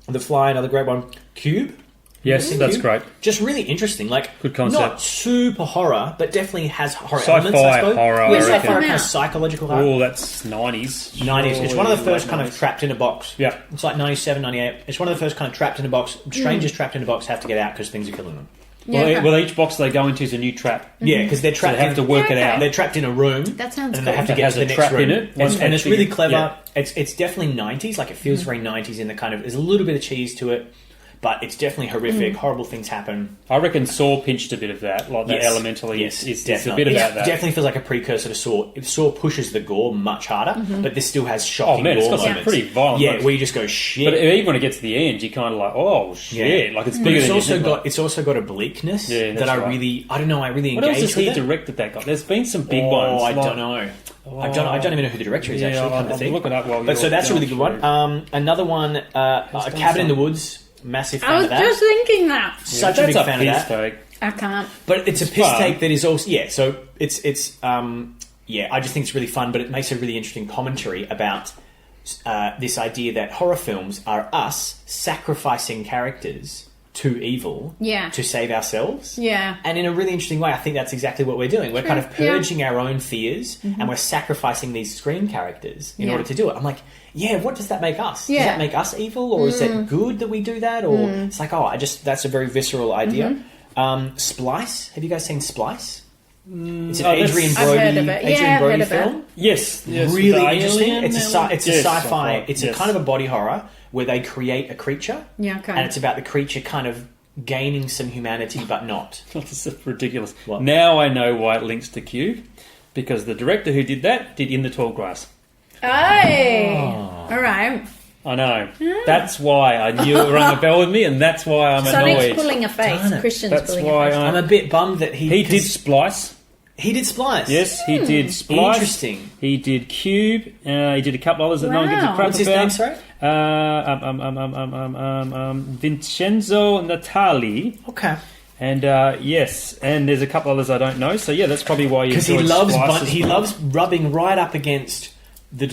The Fly, another great one. Cube. Yes, that's great. Just really interesting. Like, good concept. Not super horror, but definitely has horror Sci-fi elements, I suppose. horror, Yeah, I sci-fi reckon. horror, kind of psychological horror. Oh, that's 90s. 90s. It's one of the first Late kind of 90s. trapped in a box. Yeah. It's like 97, 98. It's one of the first kind of trapped in a box. Strangers trapped in a box have to get out because things are killing them. Well, each box they go into is a new trap. Yeah, because they're trapped. So they have to work it out. They're trapped in a room. That sounds and cool. they have to It get has to the a next trap room. in it. And it's really clever. Yeah. It's definitely 90s. Like, it feels very 90s in the kind of... There's a little bit of cheese to it. But it's definitely horrific. Horrible things happen. I reckon Saw pinched a bit of that. Like that elementally. Yes, it's definitely. a bit about that. Definitely feels like a precursor to Saw. Saw pushes the gore much harder, but this still has shocking Oh man, it's gore got some moments. pretty violent. Yeah, moments. where you just go shit. But even when it gets to the end, you're kind of like, oh shit! Like it's But bigger it's than also you think. it's also got a bleakness that's that I right. really engage What else has he with it. directed that guy? There's been some big Oh, ones. I like- don't know. I don't even know who the director is. Actually, come to I'll think. look it up while But so you're that's a really going good one. Another one, A Cabin in the Woods. Massive fan I was of that. just thinking that. Such a big That's fan of that. take. I can't. But it's a piss fun. take that is also So it's I just think it's really fun, but it makes a really interesting commentary about this idea that horror films are us sacrificing characters to evil to save ourselves. Yeah. And in a really interesting way, I think that's exactly what we're doing. We're kind of purging our own fears and we're sacrificing these screen characters in order to do it. I'm like, what does that make us? Yeah. Does that make us evil, or is it good that we do that? Or it's like, that's a very visceral idea. Splice. Have you guys seen Splice? It's an Adrian I've heard of Brody, it. Adrian Yeah, I've Brody heard of it. film. Yes, Really the interesting. alien It's a sci-fi. sci-fi. It's a kind of a body horror where they create a creature. Yeah, okay. And it's about the creature kind of gaining some humanity, but not. This is ridiculous. What? Now I know why it links to Cube, because the director who did that did In the Tall Grass. Hey. All right. I know. That's why I knew it rang a bell with me, and that's why I'm Sonic's annoyed. pulling a face. Darn it. Christian's That's pulling why a face. I'm a bit bummed that He did Splice. He did Splice. Yes, he did Splice. Interesting. He did Cube. He did a couple others that no one gives a Wow. crap What's his about. name, sorry? Vincenzo Natali. Okay. And yes, and there's a couple others I don't know. So yeah, that's probably why you Because he enjoyed loves Splice as he well. loves rubbing right up against the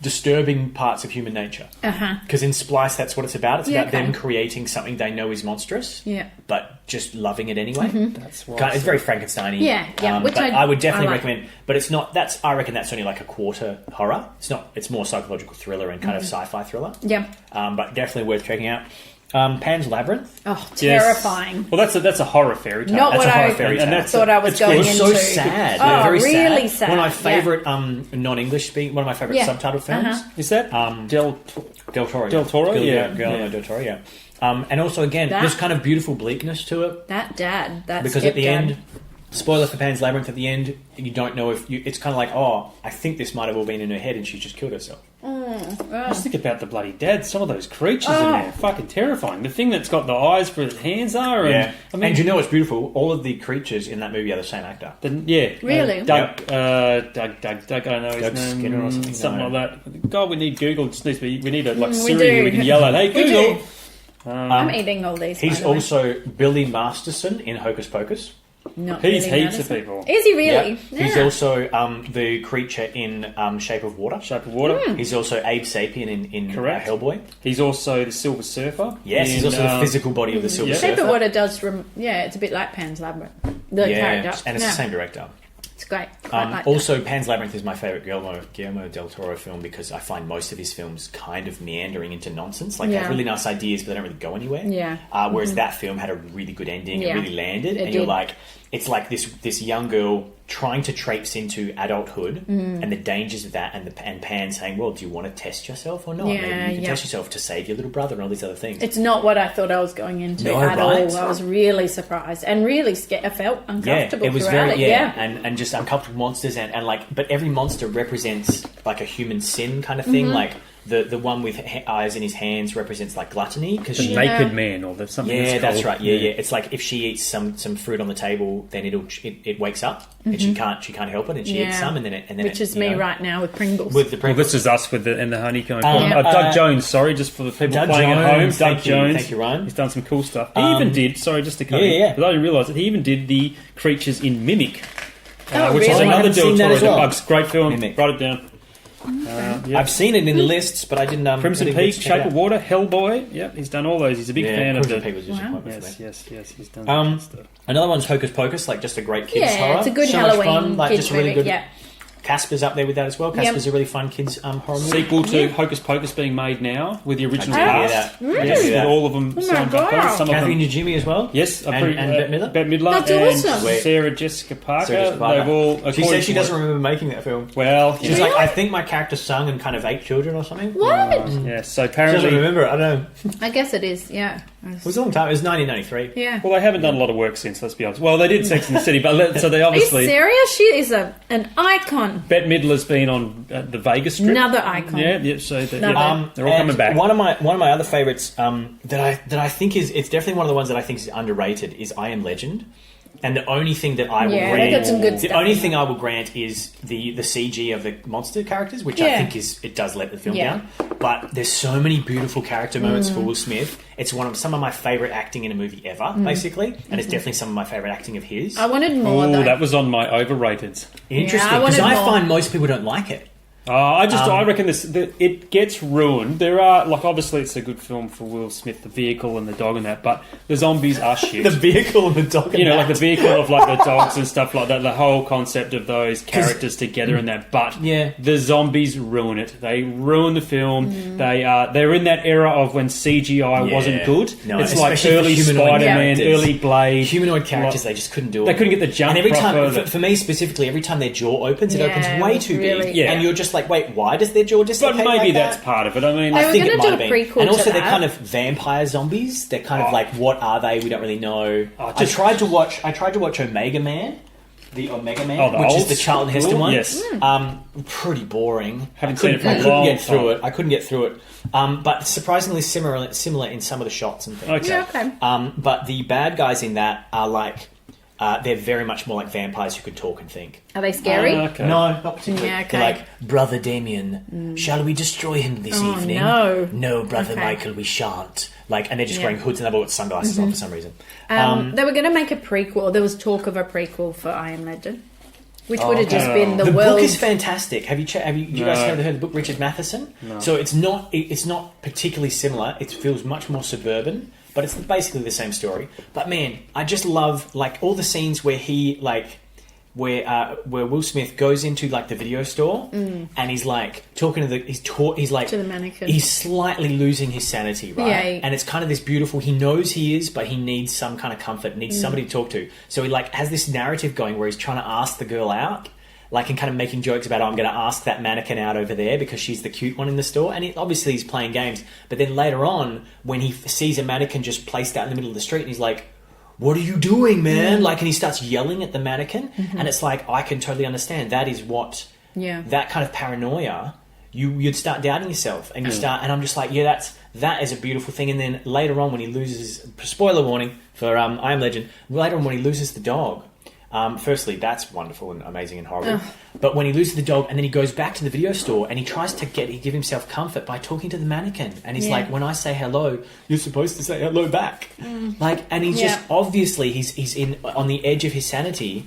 disturbing parts of human nature. Because in Splice, that's what it's about. It's about them creating something they know is monstrous, but just loving it anyway. That's why It's very Frankenstein-y. Which but I would definitely like. recommend. But it's not. I reckon that's only like a quarter horror. It's not. It's more psychological thriller and kind of sci-fi thriller. But definitely worth checking out. Pan's Labyrinth. Oh, terrifying! Well, that's a horror fairy tale. Not That's what a horror I fairy tale. and thought I was going It's into. so sad. Oh, very really sad. One of my favourite non-English speaking. One of my favourite subtitled films. Is that Del Toro. Del Toro? Guillermo del Toro. Yeah. And also again, there's kind of beautiful bleakness to it. That dad. That because at the stepdad. end, spoiler for Pan's Labyrinth. At the end, you don't know if it's kind of like, oh, I think this might have all been in her head, and she just killed herself. Just think about the bloody dad. Some of those creatures in there, fucking terrifying. The thing that's got the eyes for his hands are, and I mean, and you know what's beautiful? All of the creatures in that movie are the same actor. Really? Doug. I don't know his Doug name. Skinner or something. Like that. God, we need Google. Just needs to be, we need a we Siri do. we can yell at. Hey We Google. do. I'm eating all these. He's by the way. also Billy Masterson in Hocus Pocus. Not He's really heaps of Madison. people. Is he really? Yeah. He's also the creature in Shape of Water. Shape of Water. He's also Abe Sapien in Correct. Hellboy. He's also the Silver Surfer. Yes, he's also the physical body of the Silver Surfer. Shape of Water does. It's a bit like Pan's Labyrinth. The character, and it's the same director. It's great. Quite like that. Also, Pan's Labyrinth is my favourite Guillermo del Toro film because I find most of his films kind of meandering into nonsense. Like they have really nice ideas, but they don't really go anywhere. Yeah. Whereas that film had a really good ending Yeah. and really landed. It And you're did. like, it's like this young girl trying to traipse into adulthood and the dangers of that, and Pan saying, well, do you want to test yourself or not? Yeah, Maybe you can test yourself to save your little brother and all these other things. It's not what I thought I was going into No, at right? all. I was really surprised and really scared. I felt uncomfortable it was throughout very it. and just uncomfortable monsters and like, but every monster represents like a human sin kind of thing. Like the one with eyes in his hands represents like gluttony because The she naked man or there's something. that's right. Yeah. It's like if she eats some fruit on the table, then it wakes up and she can't help it, and she eats some, and then which is me right now with Pringles. with the Well, Pringles. this is us with the honeycomb. Yeah. Doug Jones, sorry, just for the people Doug playing at home. Jones, Doug thank you. Jones. Thank you, Ryan. He's done some cool stuff. He even did, sorry, just to cut in, yeah. because I didn't realise it, he even did the creatures in Mimic. Which really? is I another haven't Del seen that Toro. as well. Bugs, great film. Mimic. Write it down. I've seen it in the lists, but I didn't. Crimson I didn't get Peak, to check it Shape out. of Water, Hellboy. Yep, he's done all those. He's a big fan of Crimson the. Peak was a disappointment for me. Yes, he's done that stuff. Another one's Hocus Pocus, like just a great kids horror. it's a good so Halloween much fun, like kids just a really movie. good. Yeah. Casper's up there with that as well. Casper's a really fun kids horror movie. Sequel to Hocus Pocus being made now with the original I didn't cast. hear that. Yes, Didn't hear that. with all of them signed back God. on. Some of Kathy them. Najimy as well. Yes, and Bette Midler. Bette Midler That's and awesome. Sarah Jessica Parker. Sarah Jessica Parker. They've all. She according said she to doesn't what- remember making that film. Well, She's like, I think my character sung and kind of ate children or something. What? yes. So She doesn't apparently, remember it. I don't know. I guess it is. Yeah. It was a long time. It was 1993. Yeah. well, they haven't done a lot of work since. Let's be honest. Well, they did Sex and the City, but so they Are you obviously. serious? She is an icon. Bette Midler's been on the Vegas Strip. Another icon. Yeah. So they're Another. all And coming back. One of my other favorites that I think it's definitely one of the ones that I think is underrated is I Am Legend. And the only thing that I will Yeah, grant, they got some good the stuff only in thing there. I will grant is the CG of the monster characters, which I Yeah. think it does let the film Yeah. down. But there's so many beautiful character moments for Will Smith. It's some of my favorite acting in a movie ever, basically, and it's definitely some of my favorite acting of his. I wanted more Oh, though. that was on my overrated. Interesting, I because wanted I more. find most people don't like it. I reckon it gets ruined. There are, like, obviously it's a good film for Will Smith, the vehicle and the dog and that, but the zombies are shit. The vehicle and the dog. You know, like the vehicle of like the dogs and stuff like that. The whole concept of those characters together and that. But Yeah. the zombies ruin it. They ruin the film. They're in that era of when CGI wasn't good. No, it's like especially for early humanoid Spider-Man, characters. early Blade. Humanoid characters, Like, they just couldn't do it. they couldn't get the jump And every proper. time, for me specifically, every time their jaw opens, it Yeah, opens way too really. big. Yeah. And you're just like, wait, why does their jaw just but maybe that's part of it. I mean, They I were think gonna it might do have a been. prequel And also, to they're that. kind of vampire zombies. They're kind of like, what are they? We don't really know. Oh, I tried to watch Omega Man, the Omega Man, the which is old the Charlton Heston school? one. Yes. Pretty boring. Haven't seen it for a I couldn't long get through time. it. I couldn't get through it. But surprisingly similar in some of the shots and things. Okay. Yeah, okay. But the bad guys in that are like, they're very much more like vampires who can talk and think. Are they scary? Okay. No, not particularly. Yeah, okay. They're like, Brother Damien, shall we destroy him this evening? no. No, Brother Okay. Michael, we shan't. Like, and they're just Yeah. wearing hoods and they've all got sunglasses on for some reason. They were going to make a prequel. There was talk of a prequel for I Am Legend. which would have just been the book world. is fantastic. Have you you guys heard the book Richard Matheson? No. So it's not particularly similar. It feels much more suburban, but it's basically the same story. But man, I just love like all the scenes where he like where Will Smith goes into like the video store and he's like talking to he's like to the mannequin. He's slightly losing his sanity, right? Yeah. And it's kind of this beautiful. He knows he is, but he needs some kind of comfort, needs somebody to talk to. So he like has this narrative going where he's trying to ask the girl out, like and kind of making jokes about, oh, I'm going to ask that mannequin out over there because she's the cute one in the store. And obviously he's playing games. But then later on, when he sees a mannequin just placed out in the middle of the street, and he's like, what are you doing, man? Like, and he starts yelling at the mannequin. And it's like, I can totally understand. That is what, that kind of paranoia, you'd start doubting yourself. And and I'm just like, yeah, that is a beautiful thing. And then later on when he loses, spoiler warning for I Am Legend, later on when he loses the dog, firstly, that's wonderful and amazing and horrible. But when he loses the dog and then he goes back to the video store and he tries to give himself comfort by talking to the mannequin. And he's like, when I say hello, you're supposed to say hello back. Like, and he's just, obviously, he's on the edge of his sanity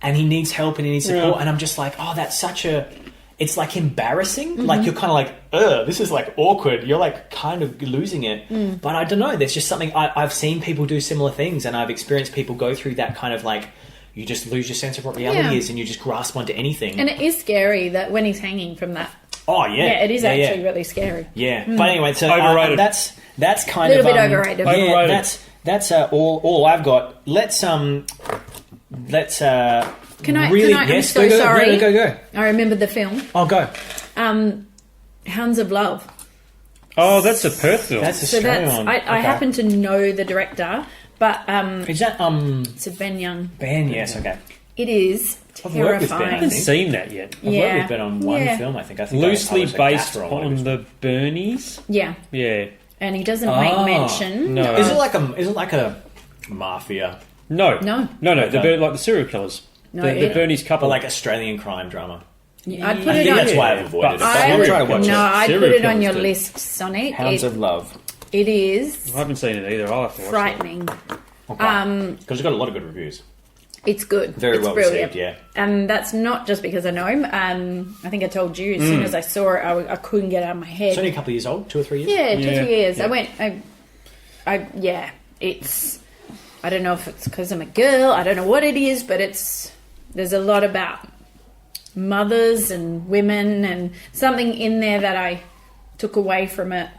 and he needs help and he needs support. And I'm just like, oh, that's such a... It's like embarrassing. Like you're kind of like, this is like awkward. You're like kind of losing it. But I don't know. There's just something... I've seen people do similar things and I've experienced people go through that kind of like... You just lose your sense of what reality is and you just grasp onto anything. And it is scary that when he's hanging from that. Oh, yeah. Yeah, it is actually really scary. Yeah. But anyway, so overrated. That's kind of... A little bit overrated. Yeah, Overrated. that's all I've got. Let's Can I? really... I'm yes, so go, sorry. Go. I remember the film. Oh, go. Hounds of Love. Oh, that's a Perth film. That's So Australian that's... one. I happen to know the director, but Is that it's a Ben Young. Ben? Yes, okay. It is I've worked with Ben, terrifying. I haven't seen that yet. I've worked with Ben on one film, I think. Loosely I was a based gaffer one. on the Bernies. Yeah, Yeah. and he doesn't make mention. No. Is it like a mafia, No. No. The like the serial killers. No, the Bernies but couple. like Australian crime drama? I'd put I it think on. that's why I've avoided it. But I I'm would, trying to watch no, it. I'd Serial put it on killers your do. list, Sonic. Hounds of Love. It is I haven't seen it either. I'll have to watch frightening. Because it's got a lot of good reviews. It's good. Very it's well brilliant. received, yeah. And that's not just because I know him. I think I told you as soon as I saw it, I couldn't get it out of my head. It's only a couple of years old, 2 or 3 years. Yeah, 2 Yeah. 3 years. Yeah. It's. I don't know if it's because I'm a girl. I don't know what it is, but there's a lot about mothers and women and something in there that I took away from it.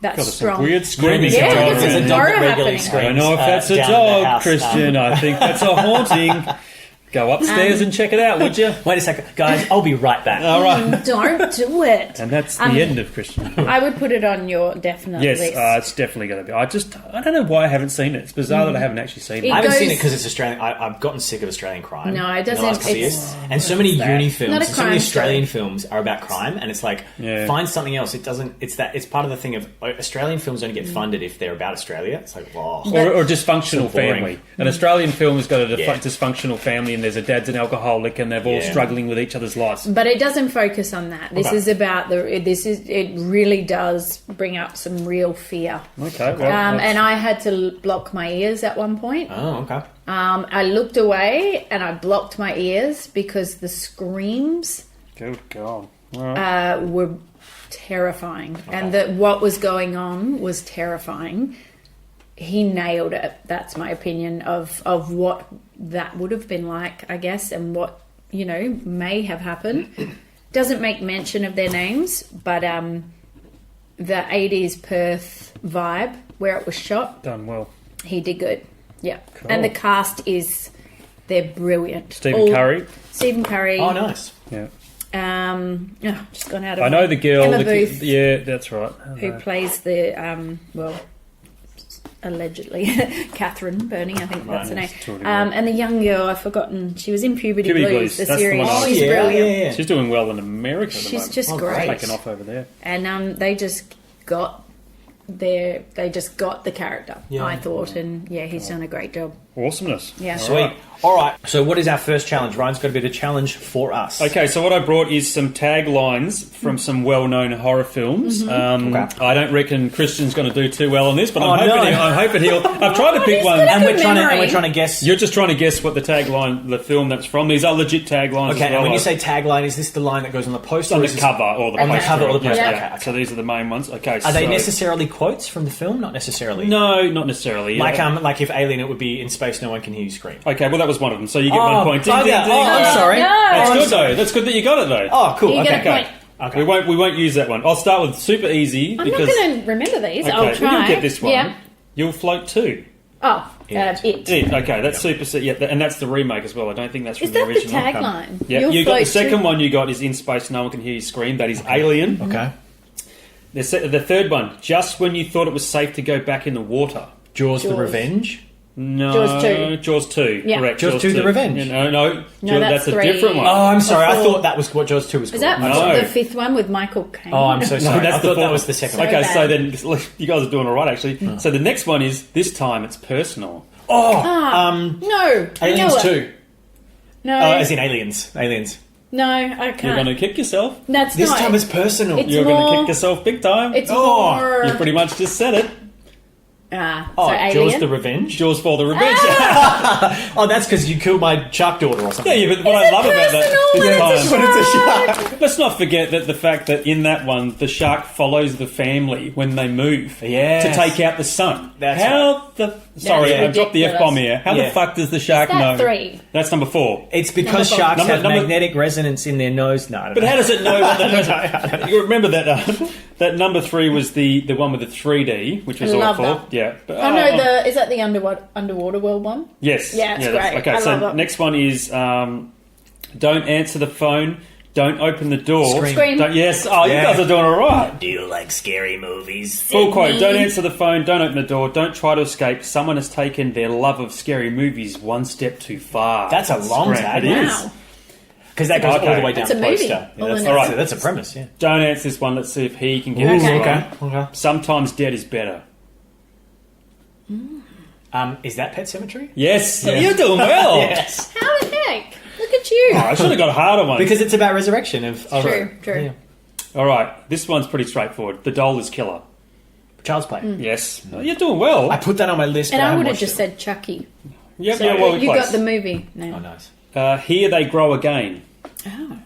That's God, there's strong. some weird screaming. Yeah, going there's on. some a dog that horror regularly happening. screams. I don't know if that's a down the dog, house. Christian. I think that's a haunting. Go upstairs and check it out, would you? Wait a second, guys. I'll be right back. All right. Don't do it. And that's the end of Christian. I would put it on your definite Yes, list. it's definitely going to be. I don't know why I haven't seen it. It's bizarre that I haven't actually seen It it. I haven't goes- seen it because it's Australian. I've gotten sick of Australian crime. No, it in the last doesn't- couple of it's- years. And so many uni films, Not a and so many crime Australian story. films are about crime, and it's like Yeah. find something else. It doesn't. It's part of the thing of Australian films only get funded if they're about Australia. It's like, wow. Or dysfunctional So boring. family. An Australian film has got a Yeah. dysfunctional family, and there's a dad's an alcoholic, and they've all struggling with each other's lives. But it doesn't focus on that. This Okay. is about it really does bring up some real fear. Okay, well, And I had to block my ears at one point. Oh, okay. I looked away and I blocked my ears because the screams good God. All right. were terrifying, and that what was going on was terrifying. He nailed it. That's my opinion of what that would have been like, I guess, and what may have happened. Doesn't make mention of their names, but the 80s Perth vibe where it was shot, Done well. he did good. Yeah, Cool. and the cast they're brilliant. Stephen Curry. Stephen Curry. Oh, nice. Yeah. Just gone out of. I know the girl. Emma Booth, yeah, that's right. who plays the allegedly Catherine Burney, I think that's her name. That's totally right. And the young girl, I've forgotten. She was in Puberty Puberty Blues, Blues, the that's the series. one I was- She's yeah, brilliant, yeah. She's doing well in America at the she's moment. just great. Taking off over there. And they just got the character. Yeah. I thought, and he's done a great job. Awesomeness. Yeah. Sweet. All right. So what is our first challenge? Ryan's got a bit of challenge for us. Okay, so what I brought is some taglines from some well-known horror films. Okay. I don't reckon Christian's going to do too well on this, but I'm no. hoping he'll. I've tried to pick he's one. got a And good we're trying to memory. guess. You're just trying to guess what the film that's from. These are legit taglines. Okay, as well. and when you say tagline, is this the line that goes on the poster? on or the is this- cover or the On the poster? cover or the poster, Yeah. okay. So these are the main ones. Okay, Are they necessarily quotes from the film? Not necessarily. No, not necessarily. Like if Alien, it would be in space, no one can hear you scream. Okay, well that was one of them. So you get 1 point. Ding, ding, ding. I'm sorry. No. That's I'm good sorry. though. That's good that you got it though. Oh, cool. You Okay. get a point. Okay. We won't use that one. I'll start with super easy I'm because not going to remember these. okay, I'll try. you'll get this one. Yeah. You'll float too. Oh, It. it. Okay, that's super. Yeah, and that's the remake as well. I don't think that's from Is the that the original. tagline? Yeah, You'll you got the float second too. one. You got is in space, no one can hear you scream. That is Alien. Okay. The third one, just when you thought it was safe to go back in the water. Jaws the Jaws. Revenge. No, Jaws 2. Jaws 2. Yeah. Correct. Jaws 2 The Revenge. No, that's that's a 3. different one. Oh, I'm sorry. I Before- thought that was what Jaws 2 was Is called. that No. the fifth one with Michael Caine? Oh, I'm so No, sorry. that's I the thought that fourth was the second one. Okay, bad. so then you guys are doing all right actually. So the next one is this time it's personal. Oh, No. Aliens No. 2. No. As in Aliens. Aliens. No, I You're can't. going to kick yourself. That's This not. time it's personal. It's You're going more- to kick yourself big time. It's Oh, more. You pretty much just said it. So Oh, Alien. Jaws the Revenge? Jaws for the revenge. Oh, that's because you killed my shark daughter or something. Yeah, but what I love about that personal this when it's time- a But it's a shark. Let's not forget that the fact that in that one the shark follows the family when they move Yes. to take out the son. That's How the sorry, I dropped the ridiculous. F bomb here. How Yeah. the fuck does the shark Is that know? 3? That's number 4. It's because Number- sharks have number- magnetic resonance in their nose. No, I don't But know. how does it know what the You remember that that number 3 was the one with the 3D, which was I love awful. that. Yeah. But, Oh no, is that the underwater world one? Yes. Yeah, it's that's- great. Okay, I so love it. next one is don't answer the phone, don't open the door. Scream. Yes. Oh, Yeah. you guys are doing all right. Do you like scary movies? Full quote, Sydney. don't answer the phone, don't open the door, don't try to escape. Someone has taken their love of scary movies one step too far. That's a long Scram. tag. It is. Wow. Because that goes all Okay. the way down That's a the movie. poster. Yeah, All that's, in all it. right. That's a premise, yeah. Don't answer this one, let's see if he can get Ooh, this Okay. one. Okay. Sometimes dead is better. Is that Pet Cemetery? Yes, you're doing well. Yes. How the heck? Look at you. Oh, I should have got a harder one. Because it's about resurrection of True. Yeah. All right, this one's pretty straightforward. The doll is killer. Child's Play. Yes, oh, you're doing well. I put that on my list, And but I I haven't would have watched just it. said Chucky. Yep, So yeah, well you placed. got the movie name. Oh, nice. Here they grow again. Oh.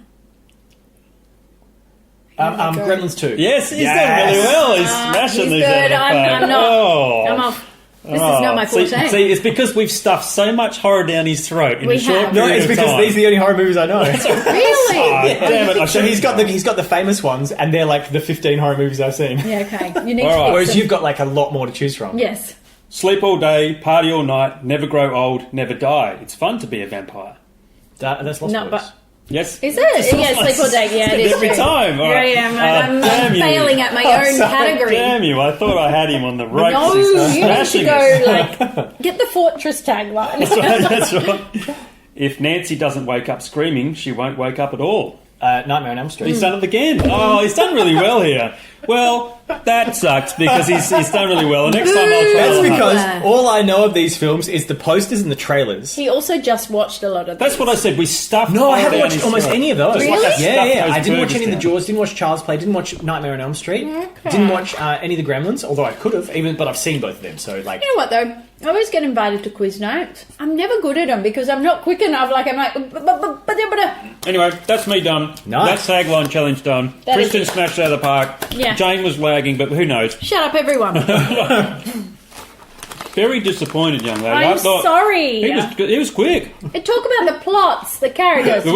Gremlins 2. Yes, he's Yes. done really well. He's smashing he's these good. out of the I'm park. not. Oh. I'm off. This is not my See, forte. see, it's because we've stuffed so much horror down his throat in We a short have. No, period it's of because time. these are the only horror movies I know. Really? Ah, damn it! I So should've- he's got the famous ones, and they're like the 15 horror movies I've seen. Yeah, okay. You need All to right. fix Whereas them. you've got like a lot more to choose from. Yes. Sleep all day, party all night, never grow old, never die. It's fun to be a vampire. That's Lost No, Boys. but Yes. is it? Yeah, sleep all day. Yeah, it is. Every true. time. All Yeah, right. yeah, I'm damn you. failing at my own category. Damn you! I thought I had him on the ropes. No, He's you need to smashing go us. like get the fortress tagline. That's right. If Nancy doesn't wake up screaming, she won't wake up at all. Nightmare on Elm Street. He's done it again. Oh, he's done really well here. Well, that sucks because he's done really well. The next time I'll try. That's a little because Yeah. all I know of these films is the posters and the trailers. He also just watched a lot of. That's what I said. We stuffed. No, I all haven't down watched his almost throat. any of those. Really? Yeah, yeah. Stuffed I didn't watch those any of the burgers Jaws, didn't watch Child's Play, didn't watch Nightmare on Elm Street, didn't watch any of the Gremlins, although I could have, but I've seen both of them, so like... You know what though? I always get invited to quiz nights. I'm never good at them because I'm not quick enough. Like I'm like, Anyway, that's me done. Nice. That's tagline challenge done. That Kristen is it. smashed out of the park. Yeah. Jane was lagging, but who knows? shut up, everyone. Very disappointed, young lady. I'm I thought sorry. He was quick. And talk about the plots, the characters. The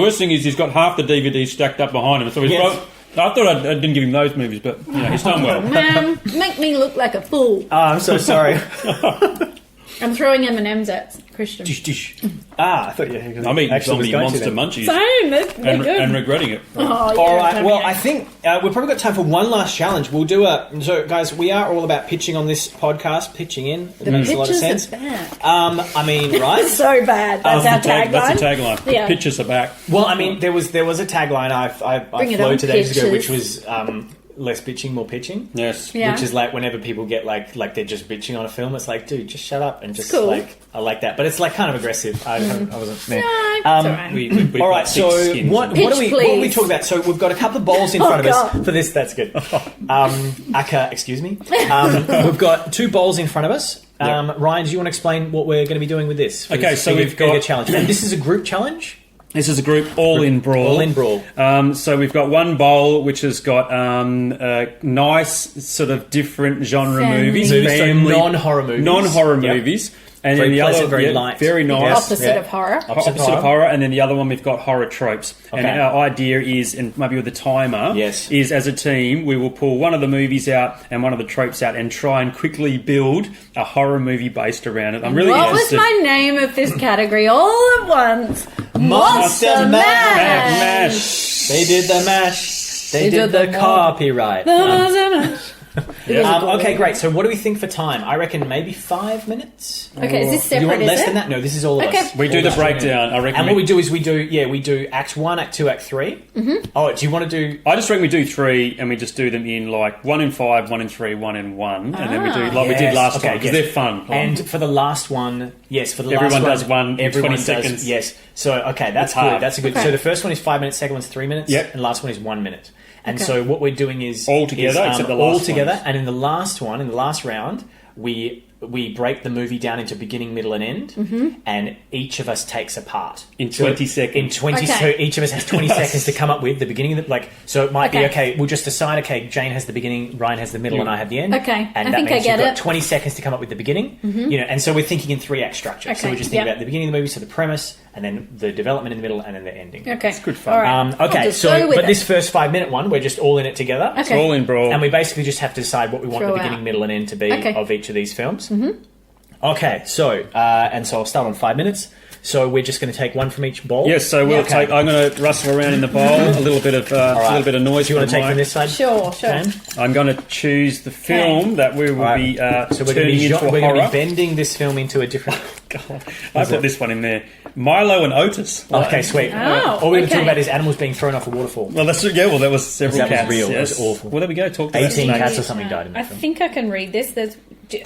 worst thing is he's got half the DVDs stacked up behind him. So he's Yes. I thought I didn't give him those movies, but you know, he's done well. Man, make me look like a fool. Oh, I'm so sorry. I'm throwing M&M's at Christian. Dish, dish. I thought you I'm eating actually was zombie going monster to then. munchies Same, they're and, good. and regretting it. Oh, yeah, All right. tell Well, me. I think we've probably got time for one last challenge. We'll do so, guys. We are all about pitching on this podcast. Pitching in. It the makes a lot of pictures sense. are bad. I mean, right? So bad. That's our tagline. That's the tagline. Yeah. Pictures are back. Well, I mean, there was a tagline I Bring it on, floated ages ago, which pictures. was less bitching, more pitching. Yes. Yeah. Which is like whenever people get like they're just bitching on a film, it's like, dude, just shut up and just cool. like I like that. But it's like kind of aggressive. I wasn't. Man. No, it's all right. We All right, got thick so skins. what What are we please. talking about? So we've got a couple of bowls in front of us God. for this. That's good. Aka, excuse me. We've got 2 bowls in front of us. Ryan, do you want to explain what we're going to be doing with this? Okay, so we've got a challenge. And this is a group challenge. This is a group all-in brawl. All-in brawl. So we've got one bowl which has got nice sort of different genre Family. movies. So Family, non-horror movies. Non-horror Yep. movies. And Very then the pleasant, other, very light. very nice. Yes. Opposite Yeah. of horror. Opposite of horror, and then the other one we've got horror tropes. And Okay. our idea is, and maybe with the timer, Yes. is as a team we will pull one of the movies out and one of the tropes out and try and quickly build a horror movie based around it. I'm really What was interested. my name of this category all at once? Monster Mash. Mash. They did the mash. They did did the the copyright. The Monster Mash. Okay, great. So what do we think for time? I reckon maybe 5 minutes. Okay, is this Do you separate? want Is less it? than that? No, this is all of Okay. us. We do All the us. breakdown. I reckon. And what we do is we do Act 1, Act 2, Act 3. Mm-hmm. Oh, do you want to do... I just reckon we do 3 and we just do them in like 1 in 5, 1 in 3, 1 in 1, and then we do like we did Yes, last okay, time because yes. they're fun. And for the last one, yes, for the Everyone last does one in everyone 20 does- seconds. Yes. So, okay, that's It's good. hard. That's a good... Okay. So the first one is 5 minutes, second one's 3 minutes, Yep. and the last one is 1 minute. And Okay. so what we're doing is... All together, except the all last together, ones. and in the last one, in the last round, we break the movie down into beginning, middle, and end, and each of us takes a part. In 20 seconds. In 20, Okay. so each of us has 20 seconds to come up with the beginning of the... Like, so it might be, Okay. okay, we'll just decide, okay, Jane has the beginning, Ryan has the middle, and I have the end. Okay, And I that think I means get you've got it. 20 seconds to come up with the beginning, you know, and so we're thinking in 3-act structure. So Okay, we're just thinking yep. about the beginning of the movie, so the premise, and then the development in the middle, and then the ending. Okay. It's good fun. All right. I'll Okay, just go so, with but it. this first 5-minute one, we're just all in it together. Okay. It's all in brawl. And we basically just have to decide what we want Throw the beginning, out. middle, and end to be Okay. of each of these films. Mm-hmm. Okay, so and so I'll start on 5 minutes. So we're just going to take one from each bowl. Yes, so we'll Okay. take. I'm going to rustle around in the bowl. A little bit of noise. Do you want for to the take from mic. this side? Sure. Jane? I'm going to choose the film that we will All right. be So we're going turning into a to horror. be bending this film into a different. God, I put this one in there. Milo and Otis. Okay, sweet. Oh, All we're going to talk okay. about is animals being thrown off a waterfall. Well, that's that was several That was cats. real. It Yes. was awful. Well, there we go. Talk to 18 us. cats or something died in I that film. think I can read this. Is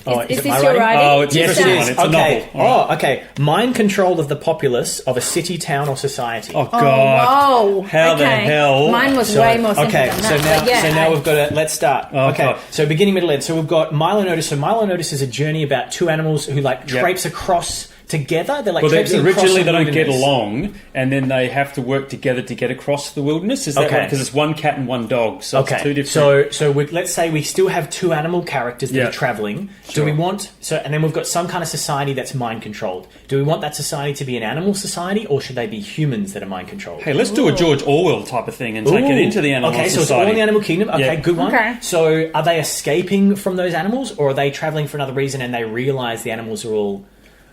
Oh, is this it my your writing? writing? Oh, it's Yes, Yes, it it is. is. It's a Okay. novel. All Oh, okay. Mind control of the populace of a city, town, or society. Oh Oh, God! whoa. How the Okay. hell? Mine was So- way more simple okay, than so that. now, but yeah, so now we've got to let's start. Oh, okay, God. so beginning, middle, end. So we've got Milo and Otis. So Milo and Otis is a journey about 2 animals who like Yep. traipse across together. They're like Well, traipsing across originally the they don't get wilderness. along, and then they have to work together to get across the wilderness. Is that Okay. right? Because it's one cat and one dog, so Okay, it's 2 different. so let's say we still have 2 animal characters that Yeah. are traveling. Sure. Do we want and then we've got some kind of society that's mind controlled. Do we want that society to be an animal society, or should they be humans that are mind controlled? Hey, let's do a George Orwell type of thing and take it Ooh. into the animal Okay, so it's society. all in the animal kingdom. Okay, Yeah. good one. Okay. So are they escaping from those animals, or are they traveling for another reason and they realise the animals are all...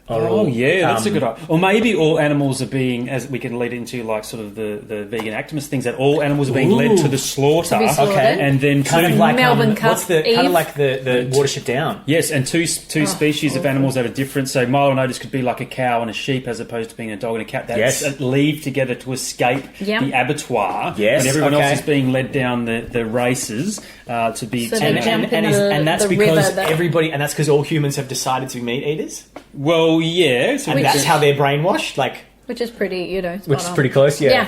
Oh yeah, that's a good idea. Or maybe all animals are being, as we can lead into, like sort of the vegan activist things, that all animals are being led to the slaughter. To be slaughtered. Okay. And then Kind of two- like Melbourne Cup what's the kind Eve. of like the Watership Down. yes, and two species of animals that are different. So Milo and Otis could be like a cow and a sheep, as opposed to being a dog and a cat. That Yes. leave together to escape Yep. the abattoir. Yes, and everyone okay. else is being led down the races to be. So they And, jump in and that's the because river that- everybody, and that's because all humans have decided to be meat eaters, Well, yeah. So and that's how they're brainwashed. Like, which is pretty, spot which is on. pretty close. Yeah.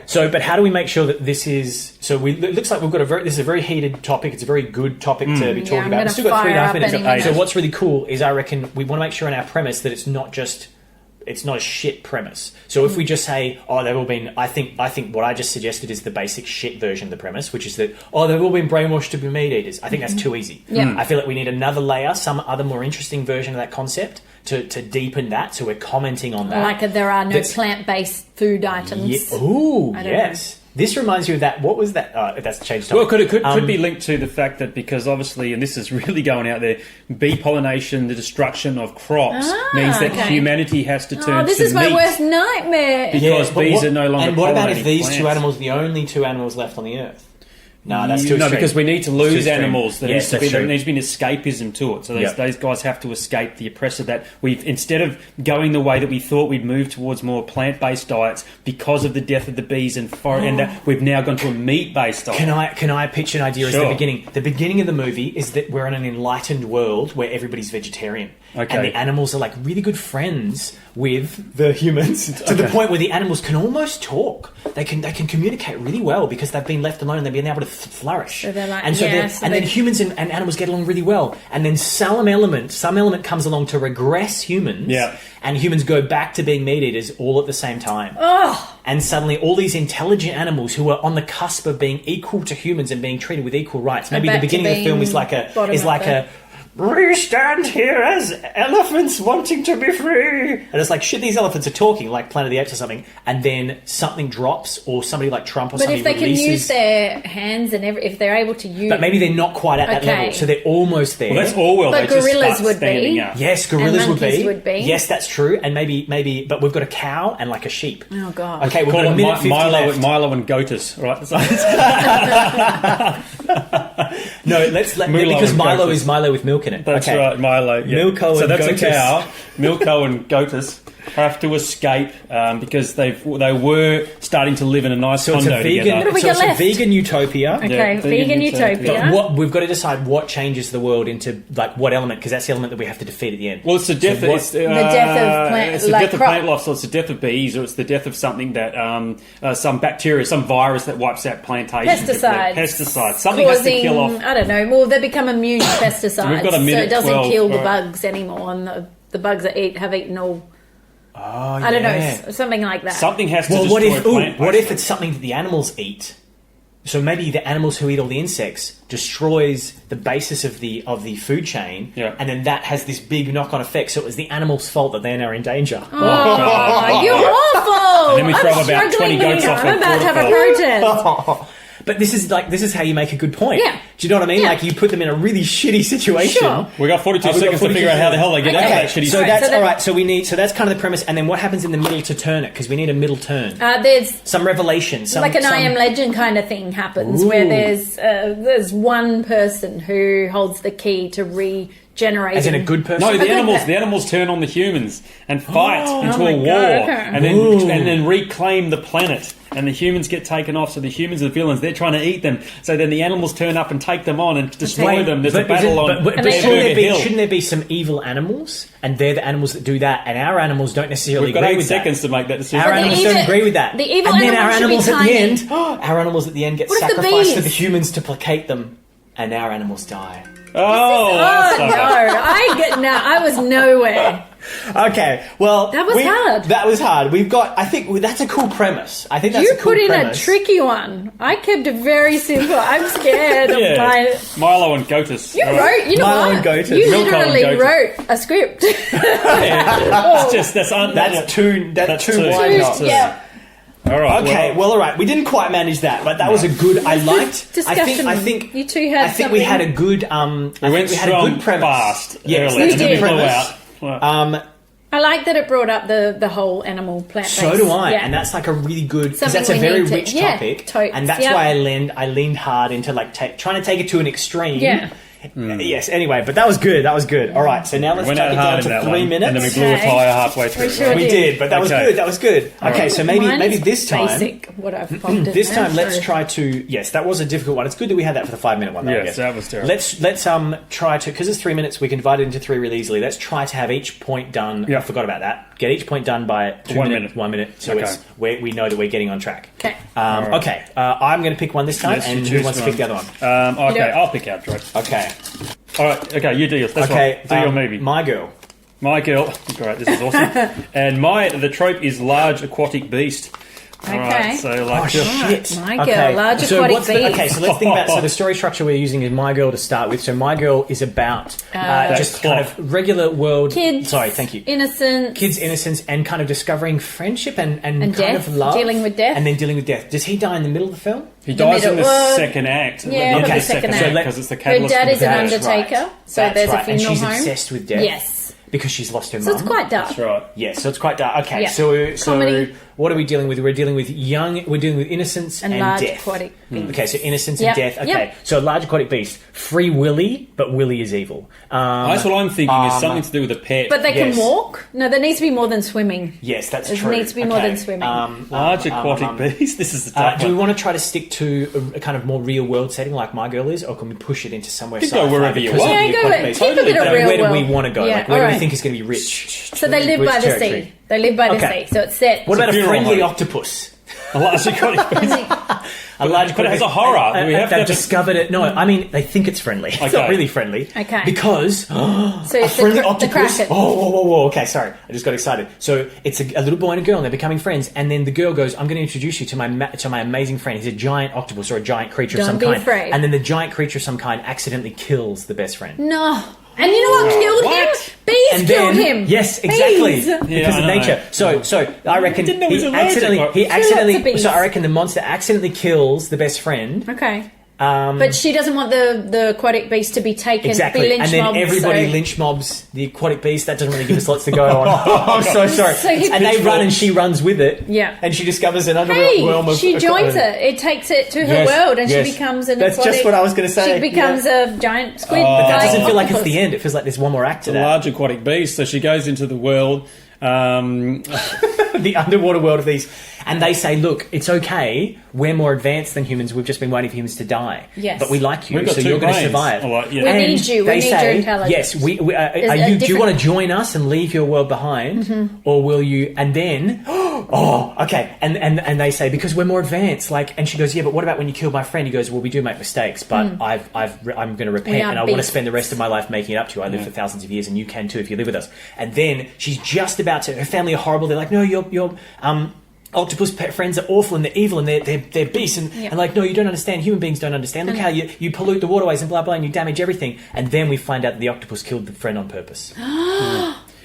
So, but how do we make sure that this is? So, it looks like we've got this is a very heated topic. It's a very good topic to be Yeah, talking I'm about. gonna We've still got fire 3.5 up minutes. any minute. So, what's really cool is I reckon we want to make sure in our premise that it's not a shit premise. So if we just say, oh, they've all been, I think what I just suggested is the basic shit version of the premise, which is that, oh, they've all been brainwashed to be meat eaters. I think that's too easy. Yeah. I feel like we need another layer, some other more interesting version of that concept to deepen that. So we're commenting on that. Like there are no That's- plant-based food items. Yeah. Ooh, I don't yes. This reminds you of that. What was that? That's changed. Well, could be linked to the fact that because obviously, and this is really going out there, bee pollination, the destruction of crops means that okay. humanity has to turn Oh, this to is my meat. worst nightmare. Because but bees are no longer And what about if pollinating these plants? 2 animals are the only 2 animals left on the earth? No, that's too extreme. because we need to lose animals. There Yes, needs to be that's true. there needs to be an escapism to it. So those guys have to escape the oppressor that we've, instead of going the way that we thought we'd move towards more plant-based diets because of the death of the bees and we've now gone to a meat-based diet. Can I pitch an idea as the beginning? The beginning of the movie is that we're in an enlightened world where everybody's vegetarian. Okay. And the animals are like really good friends with the humans to the point where the animals can almost talk. They can communicate really well because they've been left alone and they've been able to flourish. So they're like, and then humans and animals get along really well. And then some element comes along to regress humans. Yeah. And humans go back to being meat eaters all at the same time. Oh, And suddenly all these intelligent animals who are on the cusp of being equal to humans and being treated with equal rights. Maybe the beginning of the film is like we stand here as elephants wanting to be free. And it's like, shit, these elephants are talking like Planet of the Apes or something. And then something drops or somebody like Trump or somebody but if they releases... can use their hands and if they're able to use... But maybe they're not quite at that level. So they're almost there. Well, that's Orwell. But they just gorillas start would standing be. up. Yes, gorillas And monkeys would be. would be. Yes, that's true. And maybe, but we've got a cow and like a sheep. Oh, God. Okay, we've Call got a it minute 50 left. Milo and Goatis, right? Because Milo is Milo with milk in it. That's okay. right, Milo. Yeah. Milko so and that's Goatis. a cow. Milko and Goatis have to escape because they were starting to live in a nice So it's condo a vegan. What do we So got it's a left? vegan utopia. Okay, Yeah, vegan vegan utopia. But what we've got to decide what changes the world into like what element, because that's the element that we have to defeat at the end. Well, it's the death. So It's death of plant- It's the like death of crop. plant life. So it's the death of bees, or it's the death of something that some bacteria, some virus that wipes out plantations. Pesticides. Something has to kill off. I don't know. Well, they become immune to pesticides, We've got a so minute it doesn't 12, kill the right. bugs anymore, and the bugs that have eaten all. Oh, I don't know, something like that. Something has to Well, destroy what if it's something that the animals eat? So maybe the animals who eat all the insects destroys the basis of the food chain, and then that has this big knock-on effect. So it was the animals' fault that they're now in danger. Oh, you're awful! And then we throw I'm about 20 struggling goats here. off I'm a about to have a waterfall. protest. But this is how you make a good point. Yeah. Do you know what I mean? Yeah. Like you put them in a really shitty situation. Sure. We got 42 Oh, we got seconds to 42 figure out how the hell they get out of that shitty so Alright, that's so then- all right. So that's kind of the premise. And then what happens in the middle to turn it? Because we need a middle turn. There's Some revelation. like an I Am Legend kind of thing happens where there's one person who holds the key to regenerate. As in a good person. No, good the animals turn on the humans and fight into my a war, God, okay. and then reclaim the planet. And the humans get taken off, so the humans are the villains. They're trying to eat them. So then the animals turn up and take them on and destroy them. There's a battle on shouldn't Hill. there be some evil animals? And they're the animals that do that, and our animals don't necessarily We've got agree 8 with seconds that. to make that decision. Our the animals evil- don't agree with that. the evil and then our animals should be animals at the tiny. end, our animals at the end get What if the sacrificed to bees? the humans to placate them, and our animals die. Oh, Oh that's no! not bad. I was nowhere. Okay, well, That was hard. That was hard. I think that's a cool premise. I think that's You a cool put in premise. a tricky one. I kept it very simple. I'm scared of my. Milo and Goatis. You wrote. You know Milo what? and Goatis. You Milko and literally Goatis. wrote a script. It's just That's too two. wide. not. Yeah. All right. Okay, well, all right. We didn't quite manage that, but that was a good. I liked. Discussion. I think You two had I think we something. had a good. We went we had a strong good premise. fast Yes, early. that's We a did. good Blew premise. out. I like that it brought up the whole animal plant. So do I, and that's like a really good because Something that's a we very need to- rich yeah, topic, totes, and that's yep. why I leaned hard into like trying to take it to an extreme. Yeah. Yes. Anyway, but that was good. That was good. All right. So now let's Went take out it hard down in to that 3 one, minutes. and then we blew a Okay. tyre halfway through. We sure We did. did, but that was Okay. good. That was good. Okay, so maybe Mine's this time. basic. What I've popped in This there, time, let's so- try to. Yes, that was a difficult one. It's good that we had that for the 5-minute one. Though, I Yes, guess. that was terrible. Let's try to, because it's 3 minutes. We can divide it into 3 really easily. Let's try to have each point done. Yeah. I forgot about that. Get each point done by 1 minute. 1 minute. So Okay. it's we know that we're getting on track. Okay. Alright. Okay. I'm going to pick one this time, Yes, you and who choose wants to one. pick the other one? Okay, You do it. I'll pick out Drake. Okay. All right, okay, you do yours. That's Okay. right. Do your movie. My girl. My girl. Great, this is awesome. And the trope is large aquatic beast. All Okay. right, so like Oh shit! My girl, large aquatic beast. Okay, so let's think about. So the story structure we're using is My Girl to start with. So My Girl is about just kind clock. of regular world. Kids. Sorry, thank you. Innocent. Kids' innocence and kind of discovering friendship and kind death, of love, dealing with death. and then dealing with death. Does he die in the middle of the film? he dies in the middle- second act. Yeah, At the end of probably the second second act act. because it's the Her catalyst. dad for is the an crash. undertaker, so That's there's right. a funeral and she's home. obsessed with death. Yes. Because she's lost her So mum. it's quite dark. That's right. Yes, so it's quite dark. Okay, Yeah. so Comedy. What are we dealing with? We're dealing with innocence and large death. aquatic beasts. Okay, so innocence Yep, and death. Okay, yep. so a large aquatic beast. Free Willy, but Willy is evil. That's what I'm thinking. Is something to do with a pet. But they Yes. can walk? No, there needs to be more than swimming. Yes, that's There true. needs to be more than swimming. large aquatic beast. This is the tough Do we one. want to try to stick to a kind of more real world setting like My Girl is, or can we push it into somewhere? You can go sci-fi wherever you because want. of Yeah, the go aquatic it. beast? Keep a bit of No, real where do we world. want to go? Yeah, Like, where do we alright. think is going to be rich? So they live Rich by the territory. sea. They live by the Okay. sea. So it's set. What about a funeral friendly home. octopus? A large aquatic beast. A large But it has a horror. Do we have to they've have a- discovered it. No, I mean they think it's friendly. It's not Okay. really friendly. Okay. Because So a it's friendly the octopus. Kraken. Whoa! Okay, sorry, I just got excited. So it's a little boy and a girl, and they're becoming friends. And then the girl goes, "I'm going to introduce you to my amazing friend. He's a giant octopus or a giant creature of Don't some be kind." afraid. And then the giant creature of some kind accidentally kills the best friend. No. And you know what killed What? him? Bees And killed then, him. yes, exactly, Bees. because I of know. nature. So I reckon didn't know he was he allergic. accidentally. Lots of bees. So I reckon the monster accidentally kills the best friend. Okay. But she doesn't want the aquatic beast to be taken, Exactly, be lynch and then mobbed, everybody so- lynch mobs the aquatic beast. That doesn't really give us lots to go on. I'm so sorry. So he- And they run, and she runs with it. Yeah. and she discovers an Hey, underworld of. she joins it. It takes it to her Yes, world, and yes. she becomes an That's aquatic. just what I was going to say. She becomes a giant squid. But that doesn't feel like it's octopus. the end. It feels like there's one more act to A that. large aquatic beast. So she goes into the world. The underwater world of these, and they say, "Look, it's okay. We're more advanced than humans. We've just been waiting for humans to die. Yes. but we like you, We've got so two you're going to brains. survive. I like- yeah. We And need you. We they need say, your intelligence. Yes, are a you? Do you different- want to join us and leave your world behind, or will you? And then, oh, okay. And they say because we're more advanced. Like, and she goes, yeah, but what about when you killed my friend? He goes, well, we do make mistakes, but I'm going to repent, We are and I want to beasts. spend the rest of my life making it up to you. I live for thousands of years, and you can too if you live with us. And then she's just about to. Her family are horrible. They're like, no, your octopus pet friends are awful and they're evil and they're beasts and like, no, you don't understand. Human beings don't understand. Look how you pollute the waterways and blah blah, and you damage everything. And then we find out that the octopus killed the friend on purpose.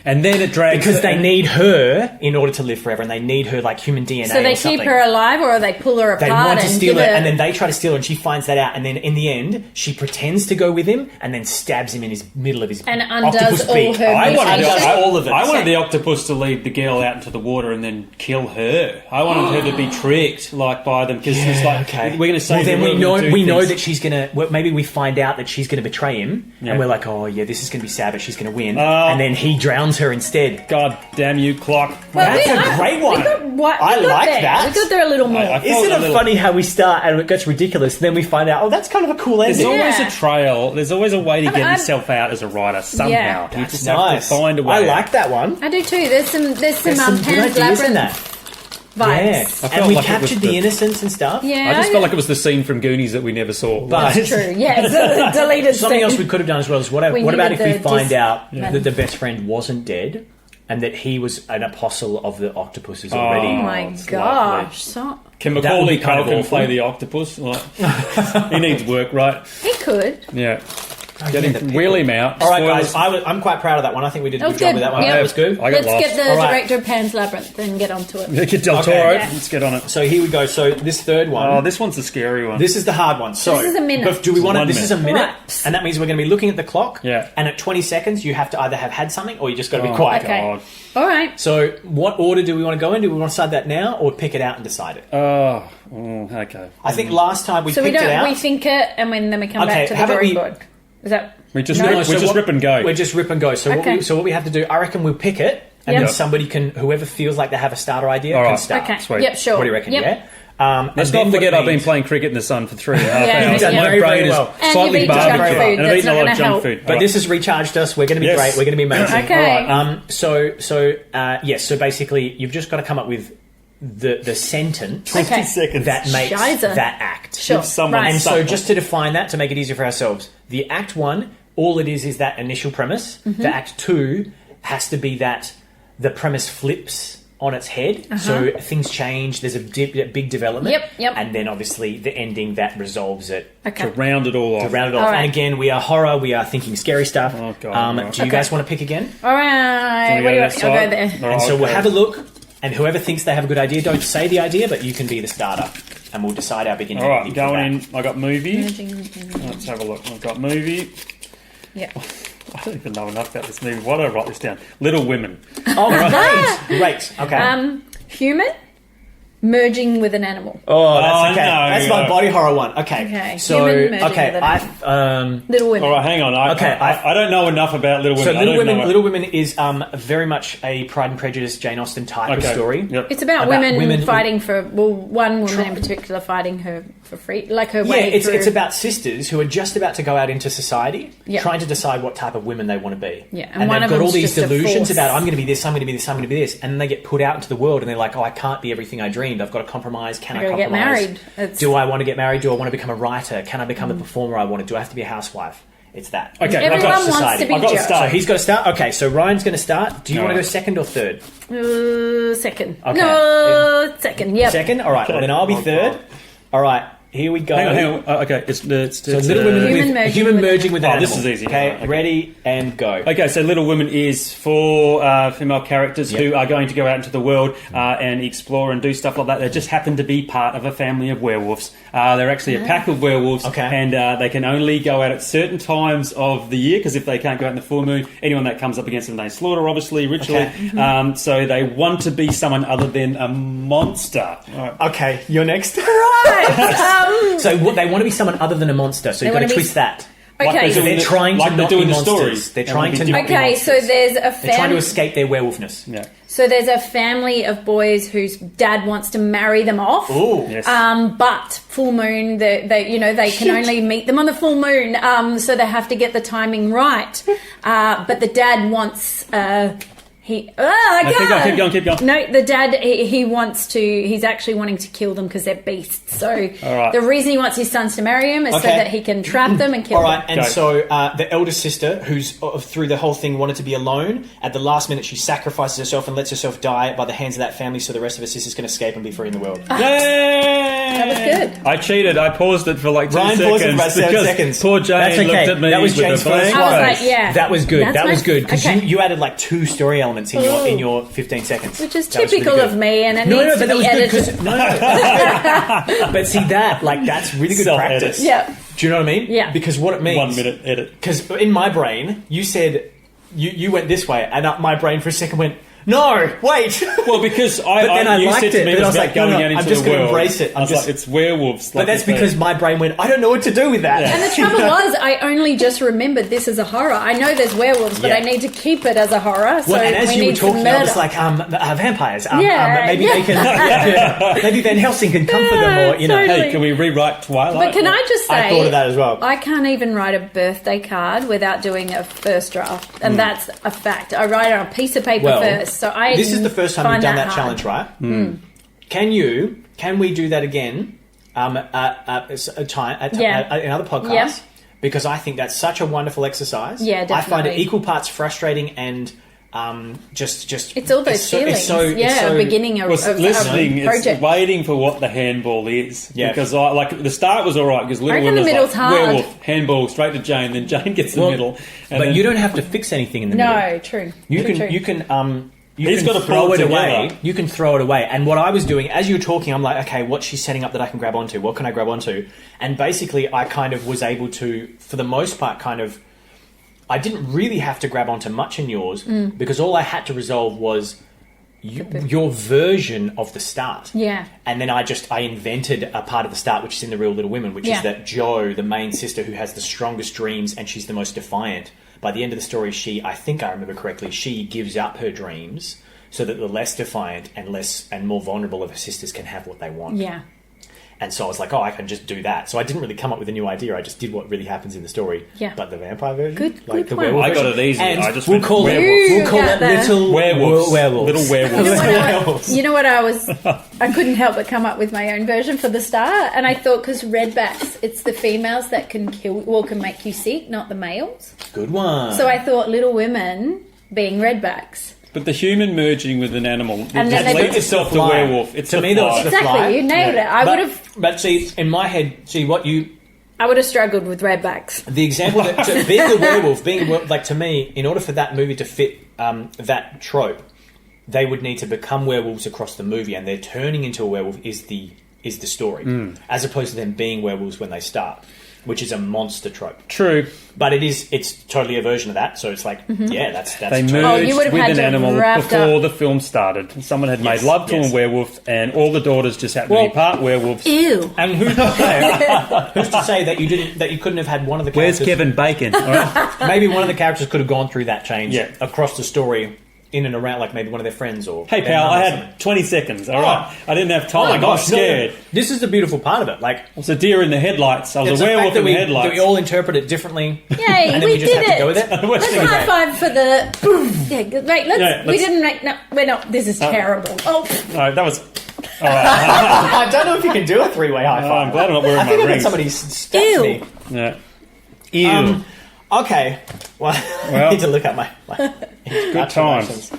And then it drags... Because they need her in order to live forever, and they need her like human DNA. So they or keep something. her alive, or they pull her apart They want to and steal give her, her... and then they try to steal her, and she finds that out. And then in the end, she pretends to go with him, and then stabs him in his middle of his And undoes octopus all beak. her I wanted, mutations. Undoes all of it. I wanted the octopus to lead the girl out into the water and then kill her. I wanted her to be tricked, like, by them, because it's like, okay. we're going to say Well, then the we world know and do we know things. that she's gonna. Well, maybe we find out that she's gonna betray him, Yeah. and we're like, oh yeah, this is gonna be sad, but she's gonna win, Oh. and then he drowns her instead. God damn you, clock. Well, That's a great one. I like there. that. We got there a little more. I felt Isn't a it little- funny how we start and it gets ridiculous, and then we find out, oh, that's kind of a cool There's ending. always Yeah. a trail. There's always a way to get I'm- yourself out as a writer somehow. Yeah. You That's just nice. have to find a way. I like that one. I do too. There's some There's some good Pan's ideas in Labyrinth that. vibes. Yeah, I felt and we like it was captured the- the innocence and stuff. Yeah, I just felt like it was the scene from Goonies that we never saw. But That's true. Yeah, it's a deleted something scene. else we could have done as well is what We about if needed we the find dis- out Yeah. that the best friend wasn't dead and that he was an apostle of the octopuses already? Oh my It's gosh. So, Can That would be Macaulay kind of Culkin awful. play the octopus? Like, he needs work, right? he could. Yeah. Oh, Get yeah, him, the pickle. wheel him out. All right, Spoilers. guys, I'm quite proud of that one. I think we did a That good was job good. with that one. Yeah. That was good. I got Let's lost. get the All right. director of Pan's Labyrinth and get onto it. Get Del Okay. Toro. Yeah. Let's get on it. So here we go. So this third one. Oh, this one's the scary one. This is the hard one. So This is a minute. But do we want to? 1 This is a minute. minute, Right. and that means we're going to be looking at the clock. Yeah. And at 20 seconds, you have to either have had something or you just got to be Oh, quiet. Okay. God. All right. So what order do we want to go in? Do we want to decide that now or pick it out and decide it? Okay. I think last time we So we picked it don't. out. We think it, and then we come Okay, back to the how about drawing we- board. Is that? We just, No. rip, we just rip and go. We're just rip and go. So Okay. what we have to do, I reckon we'll pick it, and Yep. then somebody can, whoever feels like they have a starter idea, All can right. start. Okay. Sweet. Yep. Sure. What do you reckon? Yep. Yeah. Let's and then not forget what it I've been means- playing cricket in the sun for 3.5 Yeah, hours. you've done My very, brain very is well. And slightly you've eaten junk barbecued. food. And I've That's eaten a not lot gonna of junk help. food. But All this has recharged us. We're going to be Yes. great. We're going to be amazing. Okay. Yes. So basically, you've just got to come up with the sentence Okay. 20 seconds. that makes Shiza. that act. Sure. Give someone Right. And so, something. just to define that, to make it easier for ourselves, the act one, all it is that initial premise. Mm-hmm. The act two has to be that the premise flips on its head, so things change. There's a big development. Yep. And then obviously the ending that resolves it. Okay. to round it all off. To round it off. All right. And again, we are horror. We are thinking scary stuff. Oh, God, Do right. you guys want to pick again? All right. we What do go you to want? that I'll go side? there. All right, And so we'll okay. have a look, and whoever thinks they have a good idea, don't say the idea, but you can be the starter, and we'll decide our beginning. All right, ending going for in. I got movie. Let's have a look. I've got movie. Yeah. I don't even know enough about this movie. Why did I write this down? Little Women. that. Oh, great. Great. Okay. Human. merging with an animal. Oh, that's okay. no, That's my body horror one. Okay. Okay. So, Human merging with an I Little Women. All right, hang on. I don't know enough about Little so Women. Little Women is very much a Pride and Prejudice Jane Austen type of story. Yep. It's about women fighting for, one woman in particular fighting her for free, like her way through. It's about sisters who are just about to go out into society, Yep. trying to decide what type of women they want to be. Yeah, and one they've of got all them's these just a delusions force. about, I'm going to be this, I'm going to be this, I'm going to be this, and then they get put out into the world and they're like, oh, I can't be everything I dreamed. I've got to compromise. Can I gotta get compromise? married. It's- Do I want to get married? Do I want to become a writer? Can I become the performer I want to? Do I have to be a housewife? It's that. Okay, Everyone I've got wants society. to be I've got to judged. start. So he's got to start? Okay, so Ryan's going to start. Do you All want to right. go second or third? Second. Okay. No, second. Yep. Second? All right, well then I'll be third. All right, here we go. Hang on. Okay, it's So Little Women Human with human merging with an Oh, animal. this is easy. Okay, Okay. ready and go. Okay, so Little Women is for female characters who are going to go out into the world and explore and do stuff like that. They just happen to be part of a family of werewolves. They're actually a pack of werewolves, and they can only go out at certain times of the year, because if they can't go out in the full moon, anyone that comes up against them, they slaughter, obviously, ritually. Okay. So they want to be someone other than a monster. Okay, you're next. Right. So they want to be someone other than a monster, so you've got wanna to be- twist that. Okay. So they're trying to like not they're doing be the monsters. stories. They're They trying wanna to be not be Okay, so monsters. there's a They're trying to family. escape their werewolfness. Yeah. So there's a family of boys whose dad wants to marry them off. Ooh. Yes. But full moon, they can only meet them on the full moon. So they have to get the timing right. But the dad wants. Keep going. No, the dad he wants to. He's actually wanting to kill them because they're beasts. So right. the reason he wants his sons to marry him is so that he can trap them and kill All right, them. and Go. so the eldest sister, who's through the whole thing wanted to be alone, at the last minute she sacrifices herself and lets herself die by the hands of that family, so the rest of her sisters can escape and be free in the world. Yay! That was good. I cheated. I paused it for like 2 Ryan seconds. paused it for about 7 because seconds. Poor Jane That's okay. looked at me That was with Jane's a blank first I was one. like, yeah. That was good. That's That my- was good because okay. you added like 2 story elements in your 15 seconds, Which is That was really typical good. of me, and it No, needs but to that be was good edited. because but see that's really good Self-edit. practice. Yeah. Do you know what I mean? Yeah. Because what it means 1 minute edit. Because in my brain you said you went this way, and my brain for a second went no wait. Well, because But then I you liked said to it, me but it I was was about like, no, going no, out into I'm just the gonna world. embrace it. I was like, it's werewolves. But that's because my brain went, I don't know what to do with that. Yeah. And the trouble was, I only just remembered this as a horror. I know there's werewolves, but Yeah. I need to keep it as a horror. So Well, and as we you were need some talking, I was murder. like, vampires. Yeah, maybe yeah. they can. Maybe Van Helsing can come for them, or totally. Hey, can we rewrite Twilight? But can I just say, I thought of that as well. I can't even write a birthday card without doing a first draft, and that's a fact. I write it on a piece of paper Well, first. So I this is the first time find you've done that hard. challenge, right? Can we do that again? In other podcasts. Yeah. Because I think that's such a wonderful exercise. Yeah, I find it definitely. equal parts frustrating and just. It's all those feelings. a beginning of, was of listening. a project. It's waiting for what the handball is. Yeah. Because the start was all right because Little reckon Women the was middle's like hard. werewolf handball straight to Jane. Then Jane gets the middle. And But then, you don't have to fix anything in the middle. No, true. You True, can true. He's got to throw pull it it away. together. You can throw it away. And what I was doing, as you were talking, I'm like, okay, what's she setting up that I can grab onto? What can I grab onto? And basically, I kind of was able to, for the most part, I didn't really have to grab onto much in yours because all I had to resolve was your version of the start. Yeah. And then I invented a part of the start which is in the real Little Women, which Yeah. is that Jo, the main sister who has the strongest dreams and she's the most defiant, by the end of the story, I think I remember correctly, she gives up her dreams so that the less defiant and more vulnerable of her sisters can have what they want. Yeah. And so I was like, I can just do that. So I didn't really come up with a new idea. I just did what really happens in the story. Yeah. But the vampire version, Good the one. werewolf I got version. it easy. And I just we'll went call it. werewolf. We'll call got it that. little Werewolves. werewolves. Little werewolves. Werewolves. You know what I couldn't help but come up with my own version for the start, and I thought because redbacks, it's the females that can can make you sick, not the males. Good one. So I thought Little Women being redbacks. But the human merging with an animal And then just they- leads itself to fly. werewolf. It's To the me, that's fly. the Exactly, fly. you nailed it. I But see, in my head, I would have struggled with redbacks. the example that being a werewolf, like to me, in order for that movie to fit that trope, they would need to become werewolves across the movie, and their turning into a werewolf is the story, as opposed to them being werewolves when they start. which is a monster trope. True. But it's totally a version of that. So it's like, that's They totally... merged you would have with had an to have animal wrapped before up- the film started. Someone had made Yes, love to yes. a werewolf, and all the daughters just happened to be part werewolves. Ew. And who's to say that you couldn't have had one of the Where's characters... Kevin Bacon? All right. Maybe one of the characters could have gone through that change Yeah. across the story, in and around, like maybe one of their friends or... Hey, their pal, mum I or had something. 20 seconds. All right. I didn't have time. Oh my I gosh, was scared. no. This is the beautiful part of it. Like, I was a deer in the headlights. I was it's a the fact werewolf that in the that headlights. we all interpret it differently. Yay, and then we we just did have to go it. with it. Let's high five for the... yeah, good. Wait, we let's- didn't make... No, we're not... This is terrible. Oh, No, that was... All right. I don't know if you can do a three-way high Oh, five. I'm glad I'm not wearing I think my I bet rings. somebody stabbed Ew. me. Yeah. Ew. Okay. Well, I need to look at my Good times.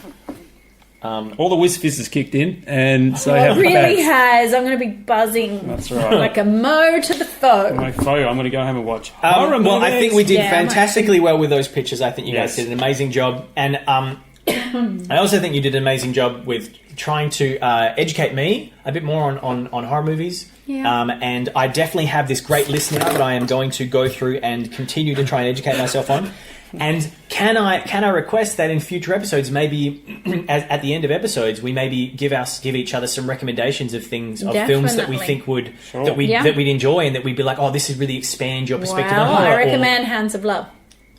All the whiz fizz has kicked in, and so it have really bats. has. I'm going to be buzzing That's right. like a mo to the foe. My foe. I'm going to go home and watch horror well, I movies. think we did Yeah, fantastically well with those pictures. I think you guys Yes. did an amazing job. And I also think you did an amazing job with trying to educate me a bit more on horror movies. Yeah. And I definitely have this great list now that I am going to go through and continue to try and educate myself on. And can I request that in future episodes, maybe at the end of episodes, we maybe give each other some recommendations of things, of films that we Definitely. think would Sure. that Yeah. we'd enjoy, and that we'd be like, oh, this is really expand your perspective on Wow, horror. I or- recommend Hands of Love.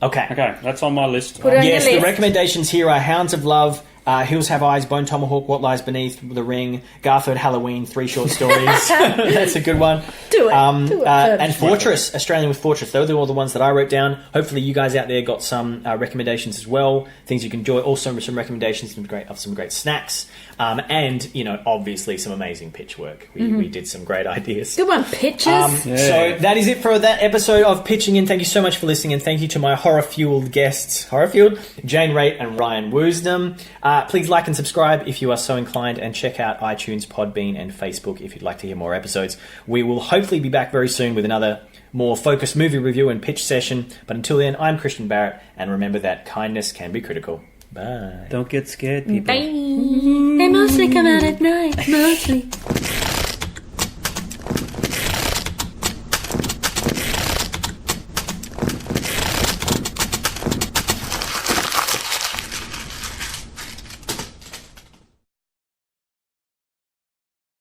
Okay. Okay, that's on my list. Put it on Yes, your the list. recommendations here are Hounds of Love, Hills Have Eyes, Bone Tomahawk, What Lies Beneath, The Ring, Garfield, Halloween, 3 short stories. That's a good one. Do it. Do it. And Fortress, Australian with Fortress. Those are all the ones that I wrote down. Hopefully you guys out there got some recommendations as well. Things you can enjoy. Also some recommendations of some great snacks. And, obviously some amazing pitch work. We did some great ideas. Good one, pictures. So that is it for that episode of Pitching In. Thank you so much for listening, and thank you to my horror-fueled guests, Jane Raitt and Ryan Woosnam. Please like and subscribe if you are so inclined, and check out iTunes, Podbean, and Facebook if you'd like to hear more episodes. We will hopefully be back very soon with another more focused movie review and pitch session. But until then, I'm Christian Barrett, and remember that kindness can be critical. Bye. Don't get scared, people. Bye. They mostly come out at night, mostly.